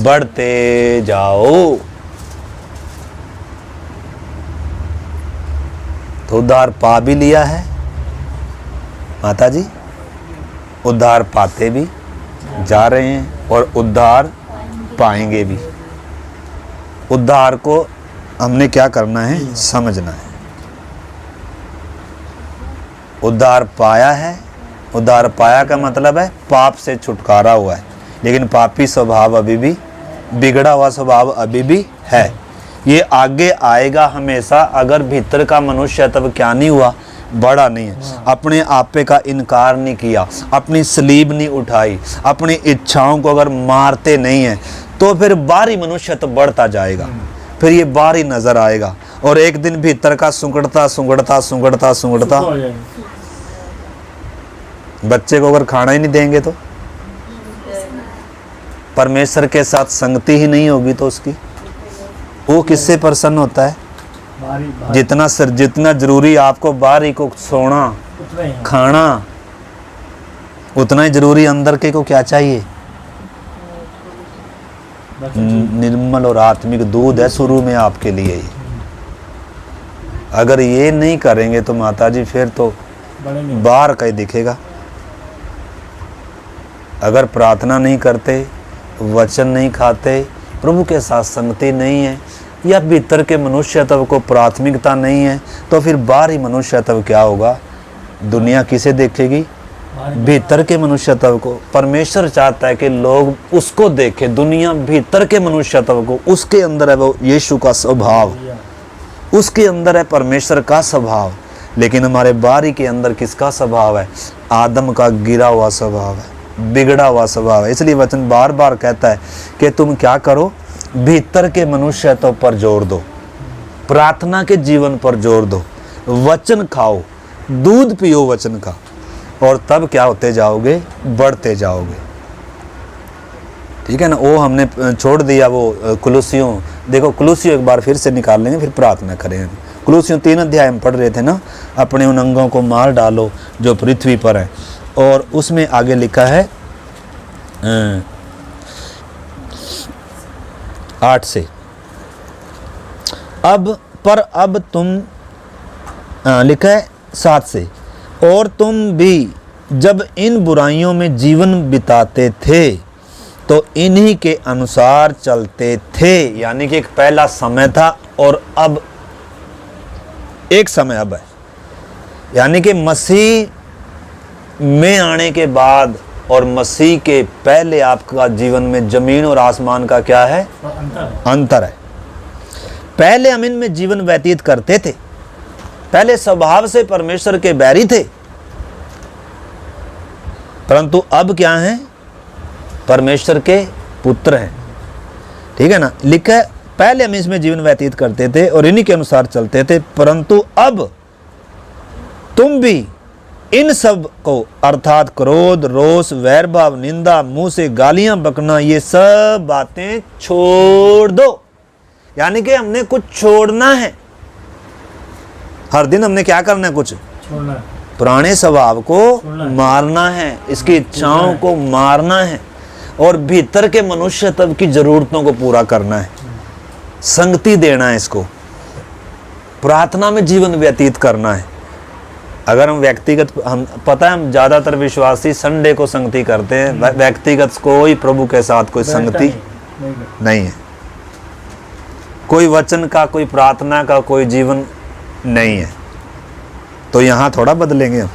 बढ़ते जाओ। तो उद्धार पा भी लिया है, माता जी उद्धार पाते भी जा रहे हैं और उद्धार पाएंगे भी। उद्धार को हमने क्या करना है, समझना है। उद्धार पाया है, उद्धार पाया का मतलब है पाप से छुटकारा हुआ है, लेकिन पापी स्वभाव अभी भी, बिगड़ा हुआ स्वभाव अभी भी है। ये आगे आएगा हमेशा अगर भीतर का मनुष्य तब क्या नहीं हुआ, बड़ा नहीं है, अपने आपे का इनकार नहीं किया, अपनी सलीब नहीं उठाई, अपनी इच्छाओं को अगर मारते नहीं है, तो फिर बाहरी मनुष्य तो बढ़ता जाएगा, फिर ये बाहरी नजर आएगा और एक दिन भीतर का सुंगड़ता सुंगड़ता सुंगड़ता सुंगड़ता हो जाएगा। बच्चे को अगर खाना ही नहीं देंगे तो, परमेश्वर के साथ संगति ही नहीं होगी तो उसकी, वो किससे प्रसन्न होता है? भारी जितना जरूरी आपको बाहरी को सोना उतने ही खाना, उतना ही जरूरी अंदर के को क्या चाहिए? निर्मल और आत्मिक दूध है शुरू में आपके लिए ही। अगर ये नहीं करेंगे तो माता जी फिर तो बड़े नहीं बाहर कहीं दिखेगा। अगर प्रार्थना नहीं करते, वचन नहीं खाते, प्रभु के साथ संगति नहीं है, या भीतर के मनुष्य तब को प्राथमिकता नहीं है, तो फिर बाहरी मनुष्य तब क्या होगा? दुनिया किसे देखेगी? भीतर के मनुष्य तब को। परमेश्वर चाहता है कि लोग उसको देखें, दुनिया भीतर के मनुष्य तब को। उसके अंदर है वो यीशु का स्वभाव, उसके अंदर है परमेश्वर का स्वभाव। लेकिन हमारे बाहरी के अंदर किसका स्वभाव है? आदम का गिरा हुआ स्वभाव है, बिगड़ा हुआ स्वभाव है। इसलिए वचन बार बार कहता है कि तुम क्या करो, भीतर के मनुष्यत्व पर जोर दो, प्रार्थना के जीवन पर जोर दो, वचन खाओ, दूध पियो वचन का, और तब क्या होते जाओगे? बढ़ते जाओगे। ठीक है ना। वो हमने छोड़ दिया वो कुलुसियों, देखो कुलुसियों एक बार फिर से निकाल लेंगे, फिर प्रार्थना करेंगे। कुलुसियों 3 अध्याय में पढ़ रहे थे ना, अपने उन अंगों को मार डालो जो पृथ्वी पर है, और उसमें आगे लिखा है 8 से, अब तुम लिखा है 7 से, और तुम भी जब इन बुराइयों में जीवन बिताते थे तो इन्हीं के अनुसार चलते थे। यानी कि एक पहला समय था और अब एक समय अब है। यानी कि मसीह में आने के बाद और मसीह के पहले आपका जीवन में जमीन और आसमान का क्या है? अंतर है। पहले हम इनमें जीवन व्यतीत करते थे, पहले स्वभाव से परमेश्वर के बैरी थे, परंतु अब क्या हैं? परमेश्वर के पुत्र हैं। ठीक है ना। लिखा है पहले हम इसमें जीवन व्यतीत करते थे और इन्हीं के अनुसार चलते थे, परंतु अब तुम भी इन सब को, अर्थात क्रोध, रोष, वैर भाव, निंदा, मुंह से गालियां बकना, ये सब बातें छोड़ दो। यानी कि हमने कुछ छोड़ना है। हर दिन हमने क्या करना है? कुछ छोड़ना है। पुराने स्वभाव को मारना है, इसकी इच्छाओं को मारना है, और भीतर के मनुष्य तब की जरूरतों को पूरा करना है, संगति देना है, इसको प्रार्थना में जीवन व्यतीत करना है। अगर हम व्यक्तिगत, हम पता है हम ज़्यादातर विश्वासी संडे को संगति करते हैं, व्यक्तिगत कोई प्रभु के साथ कोई संगति नहीं है, कोई वचन का, कोई प्रार्थना का कोई जीवन नहीं है। तो यहाँ थोड़ा बदलेंगे हम।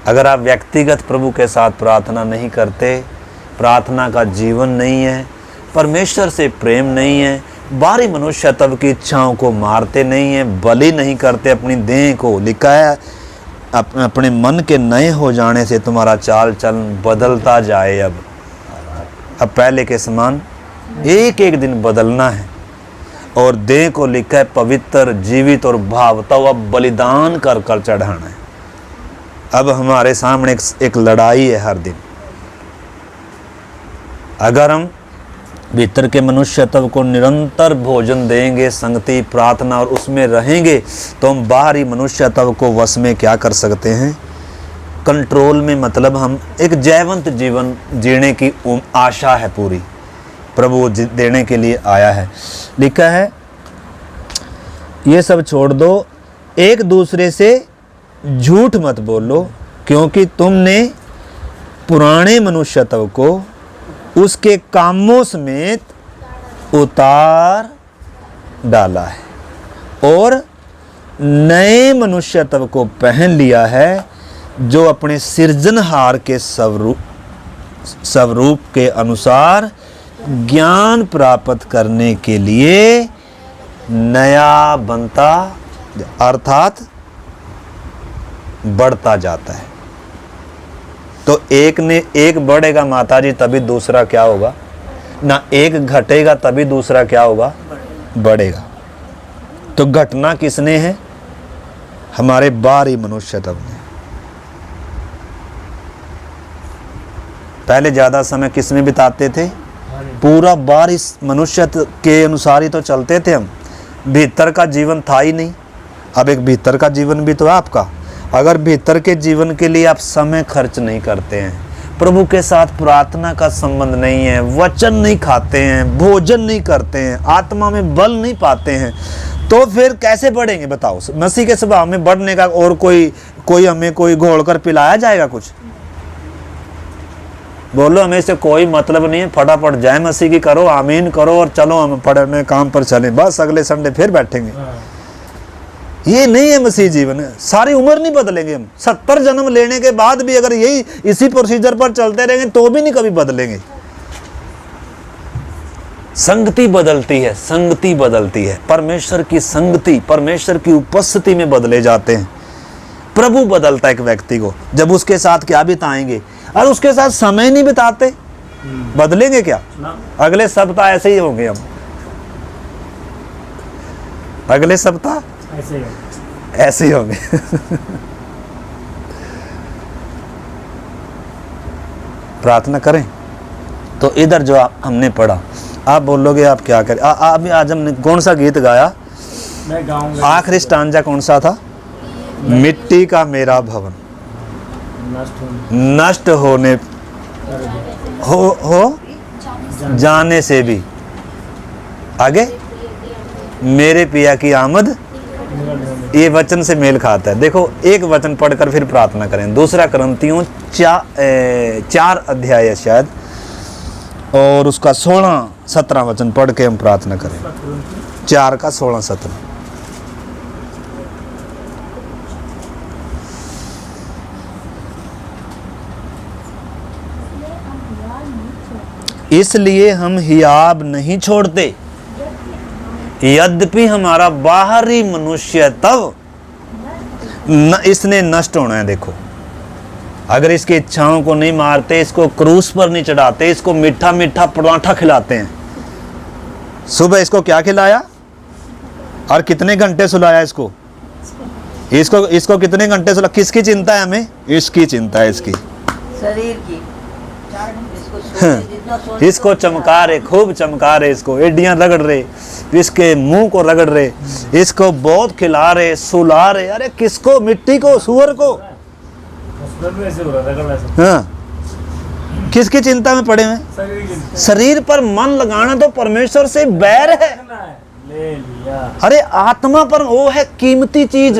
अगर आप व्यक्तिगत प्रभु के साथ प्रार्थना नहीं करते, प्रार्थना का जीवन नहीं है, परमेश्वर से प्रेम नहीं है, बाहरी मनुष्य तब की इच्छाओं को मारते नहीं हैं, बलि नहीं करते अपनी देह को, लिखा है अपने मन के नए हो जाने से तुम्हारा चाल चलन बदलता जाए। अब पहले के समान एक एक दिन बदलना है, और देह को लिखा है पवित्र, जीवित और भावता हुआ बलिदान कर कर चढ़ाना है। अब हमारे सामने एक लड़ाई है हर दिन। अगर हम भीतर के मनुष्य तब को निरंतर भोजन देंगे, संगति, प्रार्थना, और उसमें रहेंगे, तो हम बाहरी मनुष्य तब को वश में क्या कर सकते हैं? कंट्रोल में। मतलब हम एक जयवंत जीवन जीने की आशा है पूरी, प्रभु देने के लिए आया है। लिखा है ये सब छोड़ दो, एक दूसरे से झूठ मत बोलो, क्योंकि तुमने पुराने मनुष्यत्व को उसके कामों समेत उतार डाला है और नए मनुष्यत्व को पहन लिया है, जो अपने सृजनहार के स्वरूप के अनुसार ज्ञान प्राप्त करने के लिए नया बनता अर्थात बढ़ता जाता है। तो एक ने एक बढ़ेगा माताजी तभी दूसरा क्या होगा ना, एक घटेगा तभी दूसरा क्या होगा, बढ़ेगा। तो घटना किसने है, हमारे बाहरी मनुष्यत्व ने। पहले ज्यादा समय किस में बिताते थे, पूरा बाहरी मनुष्यत्व के अनुसार ही तो चलते थे हम, भीतर का जीवन था ही नहीं। अब एक भीतर का जीवन भी तो है आपका। अगर भीतर के जीवन के लिए आप समय खर्च नहीं करते हैं, प्रभु के साथ प्रार्थना का संबंध नहीं है, वचन नहीं खाते हैं, भोजन नहीं करते हैं, आत्मा में बल नहीं पाते हैं, तो फिर कैसे बढ़ेंगे बताओ। मसीह के स्वभाव में बढ़ने का और कोई हमें कोई घोल कर पिलाया जाएगा कुछ? बोलो हमें से कोई मतलब नहीं है, फटाफट जय मसीह की करो, आमीन करो और चलो हम पढ़ने काम पर चले, बस अगले संडे फिर बैठेंगे। ये नहीं है मसीह जीवन। सारी उम्र नहीं बदलेंगे हम, 70 जन्म लेने के बाद भी अगर यही इसी प्रोसीजर पर चलते रहेंगे तो भी नहीं कभी बदलेंगे। संगति बदलती है, संगति बदलती है, परमेश्वर की संगति, परमेश्वर की उपस्थिति में बदले जाते हैं। प्रभु बदलता है एक व्यक्ति को, जब उसके साथ क्या बिताएंगे, और उसके साथ समय नहीं बिताते बदलेंगे क्या? अगले सप्ताह ऐसे ही होंगे हम, अगले सप्ताह ऐसे ही होंगे। प्रार्थना करें। तो इधर जो हमने पढ़ा, आप बोलोगे आप क्या करें। अभी आज हमने कौन सा गीत गाया, मैं गाऊंगा। आखिरी स्टांजा कौन सा था? मिट्टी का मेरा भवन नष्ट होने हो जाने से भी आगे मेरे पिया की आमद, ये वचन से मेल खाता है। देखो एक वचन पढ़कर फिर प्रार्थना करें। दूसरा करंतियों 4 अध्याय शायद, और उसका 16-17 वचन पढ़ के हम प्रार्थना करें। 4 का 16-17। इसलिए हम हियाब नहीं छोड़ते, यद्यपि हमारा बाहरी मनुष्य तब इसने नष्ट होना है। देखो अगर इसकी इच्छाओं को नहीं मारते, इसको क्रूस पर नहीं चढ़ाते, इसको मीठा मीठा पराठा खिलाते हैं। सुबह इसको क्या खिलाया और कितने घंटे सुलाया इसको इसको कितने घंटे सुला? किसकी चिंता है हमें? इसकी चिंता है, इसकी शरीर की। इसको चमका रहे, खूब चमका रहे, इसको एडियां रगड़ रहे, इसके मुंह को रगड़ रहे, इसको बहुत खिला रहे, सुला रहे। अरे किसको? मिट्टी को, सुअर को। हाँ, किसकी चिंता में पड़े हैं? शरीर पर मन लगाना तो परमेश्वर से बैर है। अरे आत्मा पर वो है कीमती चीज।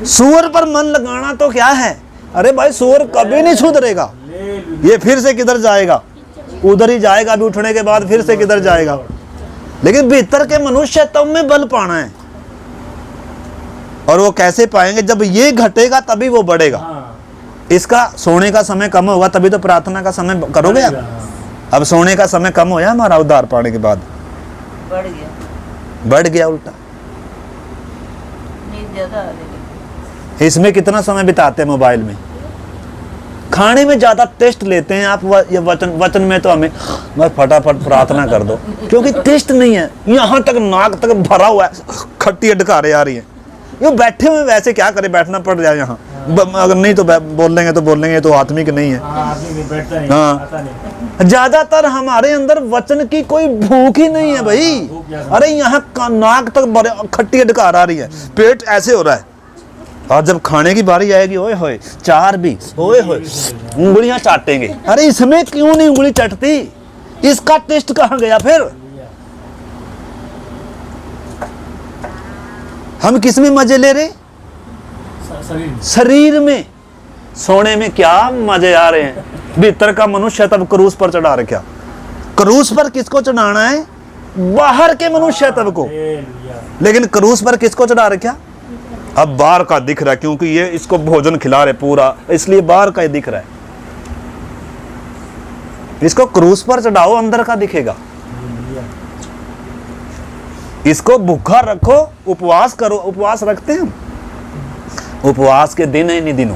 सुअर पर मन लगाना तो क्या है? अरे भाई सुअर कभी नहीं सुधरेगा, ये फिर से किधर जाएगा? उधर ही जाएगा। अभी उठने के बाद फिर से किधर जाएगा? लेकिन भीतर के मनुष्य तब में बल पाना है। और वो कैसे पाएंगे? जब ये घटेगा तभी वो बढ़ेगा। इसका सोने का समय कम होगा तभी तो प्रार्थना का समय करोगे आप। अब सोने का समय कम होया हमारा उद्धार पाने के बाद, बढ़ गया उल्टा। इसमें कितना समय बिताते हैं मोबाइल में, खाने में ज्यादा टेस्ट लेते हैं आप। ये वचन में तो हमें मैं फटाफट प्रार्थना कर दो, क्योंकि टेस्ट नहीं है। यहाँ तक नाक तक भरा हुआ है, खट्टी डकारे आ रही है। ये बैठे हुए वैसे क्या करे, बैठना पड़ जाए यहाँ। अगर नहीं तो बोल लेंगे तो बोल लेंगे, तो आत्मिक नहीं है। हाँ, ज्यादातर हमारे अंदर वचन की कोई भूख ही नहीं है भाई। अरे यहाँ नाक तक खट्टी डकार आ रही है, पेट ऐसे हो रहा है। और जब खाने की बारी आएगी, ओए होए 4 भी, ओए होए उंगलियां चाटेंगे। अरे इसमें क्यों नहीं उंगली चटती? इसका टेस्ट कहाँ गया फिर? हम किस में मजे ले रहे? शरीर में। शरीर में सोने में क्या मजे आ रहे हैं। भीतर का मनुष्य तब क्रूस पर चढ़ा रखा। क्रूस पर किसको चढ़ाना है? बाहर के मनुष्य तब को। हालेलुया। लेकिन क्रूस पर किसको चढ़ा रखा? अब बाहर का दिख रहा है, क्योंकि ये इसको भोजन खिला रहे पूरा, इसलिए बाहर का ही दिख रहा है। इसको क्रूस पर चढ़ाओ, अंदर का दिखेगा। हालेलुया। इसको भूखा रखो, उपवास करो। उपवास रखते हैं हम। उपवास के दिन है इन दिनों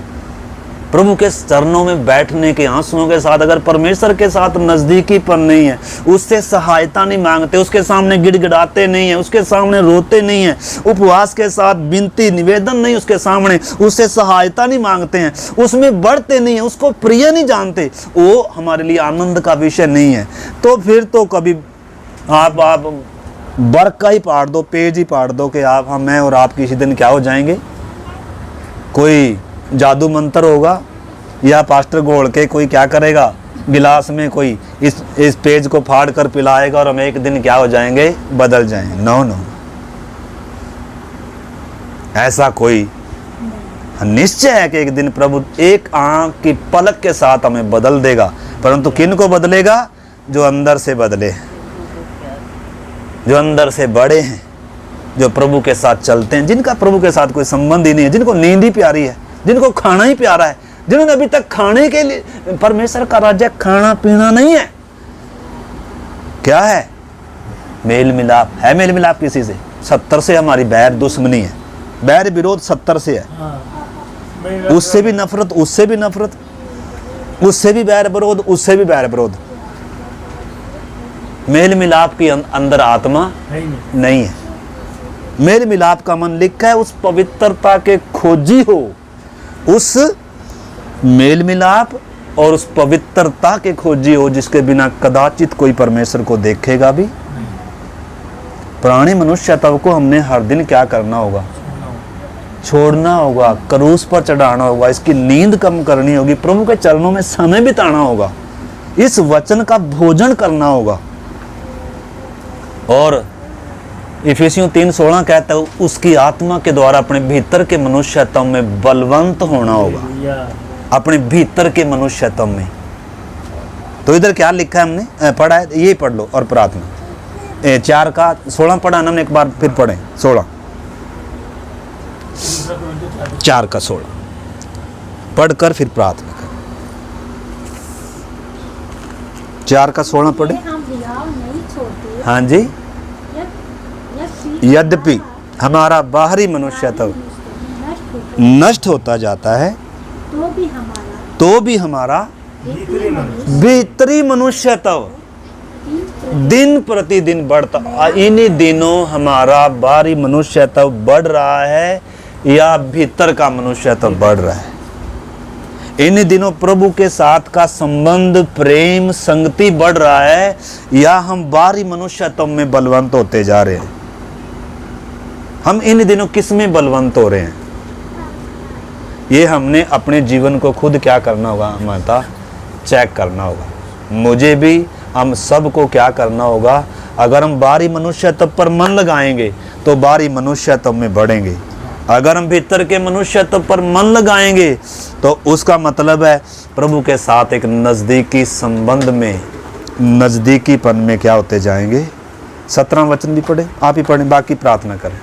प्रभु के चरणों में बैठने के आंसुओं के साथ, अगर परमेश्वर के साथ नजदीकीपन नहीं है, उससे सहायता नहीं मांगते, उसके सामने गिड़गिड़ाते नहीं है, उसके सामने रोते नहीं है, उपवास के साथ विनती निवेदन नहीं उसके सामने, उससे सहायता नहीं मांगते हैं, उसमें बढ़ते नहीं है, उसको प्रिय नहीं जानते, वो हमारे लिए आनंद का विषय नहीं है। तो फिर तो कभी आप वर्क का ही पाड़ दो, पेज ही पाड़ दो कि आप, हम, मैं और आप किसी दिन क्या हो जाएंगे। कोई जादू मंत्र होगा या पास्टर गोल के कोई क्या करेगा, गिलास में कोई इस पेज को फाड़ कर पिलाएगा और हम एक दिन क्या हो जाएंगे, बदल जाएंगे। नो नो, ऐसा कोई निश्चय है कि एक दिन प्रभु एक आंख की पलक के साथ हमें बदल देगा। परंतु किन को बदलेगा? जो अंदर से बदले, जो अंदर से बड़े हैं, जो प्रभु के साथ चलते हैं, जिनका प्रभु के साथ कोई संबंध ही नहीं है, जिनको नींद ही प्यारी है, जिनको खाना ही प्यारा है, जिन्होंने अभी तक खाने के लिए, परमेश्वर का राज्य खाना पीना नहीं है, क्या है? मेल मिलाप है। मेल मिलाप किसी से? 70 से हमारी बैर दुश्मनी है, बैर विरोध 70 से है। हाँ। उससे भी नफरत, उससे भी नफरत, उससे भी बैर विरोध, उससे भी बैर विरोध। मेल मिलाप की अंदर आत्मा नहीं है। मेल मिलाप का मन लिखा है उस पवित्रता के खोजी हो, उस मेल मिलाप और उस पवित्रता के खोजी हो जिसके बिना कदाचित कोई परमेश्वर को देखेगा भी। पुराने मनुष्य तब को हमने हर दिन क्या करना होगा? छोड़ना होगा, क्रूस पर चढ़ाना होगा, इसकी नींद कम करनी होगी, प्रभु के चरणों में समय बिताना होगा, इस वचन का भोजन करना होगा। और इफिसियों 3:16 कहता है उसकी आत्मा के द्वारा अपने भीतर के मनुष्यत्व में बलवंत होना होगा, अपने भीतर के मनुष्यत्व में। तो इधर क्या लिखा है हमने पढ़ा है, ये पढ़ लो और प्रार्थना। 4:16 पढ़ा ना हमने, एक बार फिर पढ़े 16, 4:16 पढ़कर फिर प्रार्थना कर। 4:16 पढ़े। हम हियाव नहीं छोड़ते, हाँ जी। यद्यपि हमारा बाहरी मनुष्यत्व नष्ट होता जाता है, तो भी हमारा भीतरी मनुष्यत्व दिन प्रतिदिन बढ़ता। इन्हीं दिनों हमारा बाहरी मनुष्यत्व बढ़ रहा है या भीतर का मनुष्यत्व बढ़ रहा है? इन दिनों प्रभु के साथ का संबंध, प्रेम, संगति बढ़ रहा है या हम बाहरी मनुष्यत्व में बलवंत होते जा रहे हैं? हम इन दिनों किस में बलवंत हो रहे हैं? ये हमने अपने जीवन को खुद क्या करना होगा माता? चेक करना होगा। मुझे भी, हम सबको क्या करना होगा? अगर हम बाहरी मनुष्यत्व पर मन लगाएंगे तो बाहरी मनुष्यत्व में बढ़ेंगे। अगर हम भीतर के मनुष्यत्व पर मन लगाएंगे तो उसका मतलब है प्रभु के साथ एक नज़दीकी संबंध में, नज़दीकीपन में क्या होते जाएंगे। 17वां वचन भी पढ़े, आप ही पढ़ें, बाकी प्रार्थना करें,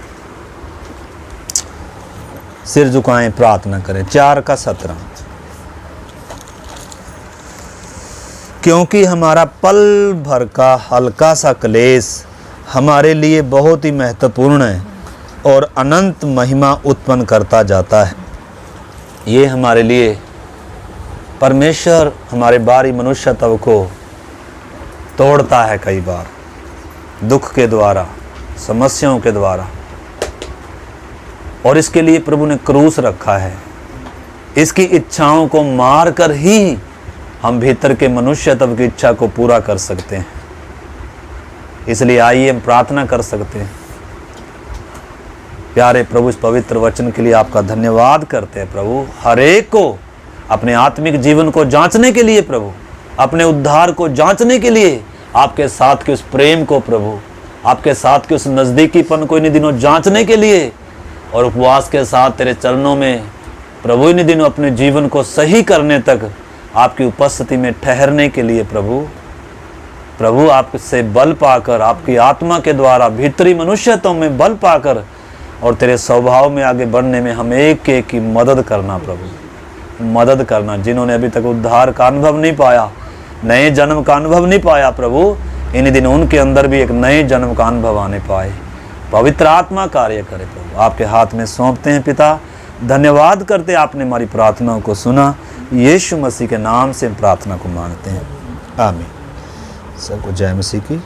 सिर झुकाएं, प्रार्थना करें। 4:17 क्योंकि हमारा पल भर का हल्का सा क्लेश हमारे लिए बहुत ही महत्वपूर्ण है और अनंत महिमा उत्पन्न करता जाता है। ये हमारे लिए परमेश्वर हमारे बाहरी मनुष्यत्व को तोड़ता है कई बार, दुख के द्वारा, समस्याओं के द्वारा, और इसके लिए प्रभु ने क्रूस रखा है। इसकी इच्छाओं को मार कर ही हम भीतर के मनुष्यत्व की इच्छा को पूरा कर सकते हैं। इसलिए आइए हम प्रार्थना कर सकते हैं। प्यारे प्रभु, इस पवित्र वचन के लिए आपका धन्यवाद करते हैं प्रभु। हर एक को अपने आत्मिक जीवन को जांचने के लिए प्रभु, अपने उद्धार को जांचने के लिए, आपके साथ के उस प्रेम को प्रभु, आपके साथ के उस नज़दीकीपन को इन दिनों जांचने के लिए और उपवास के साथ तेरे चरणों में प्रभु इन दिनों अपने जीवन को सही करने तक आपकी उपस्थिति में ठहरने के लिए प्रभु आपसे बल पाकर, आपकी आत्मा के द्वारा भीतरी मनुष्यत्व में बल पाकर और तेरे स्वभाव में आगे बढ़ने में हम एक एक की मदद करना प्रभु, मदद करना। जिन्होंने अभी तक उद्धार का अनुभव नहीं पाया, नए जन्म का अनुभव नहीं पाया प्रभु, इन दिनों उनके अंदर भी एक नए जन्म का अनुभव आने पाए। पवित्र आत्मा कार्य करे प्रभु, आपके हाथ में सौंपते हैं पिता। धन्यवाद करते आपने हमारी प्रार्थनाओं को सुना। यीशु मसीह के नाम से प्रार्थना को मांगते हैं, आमीन। सबको जय मसीह की।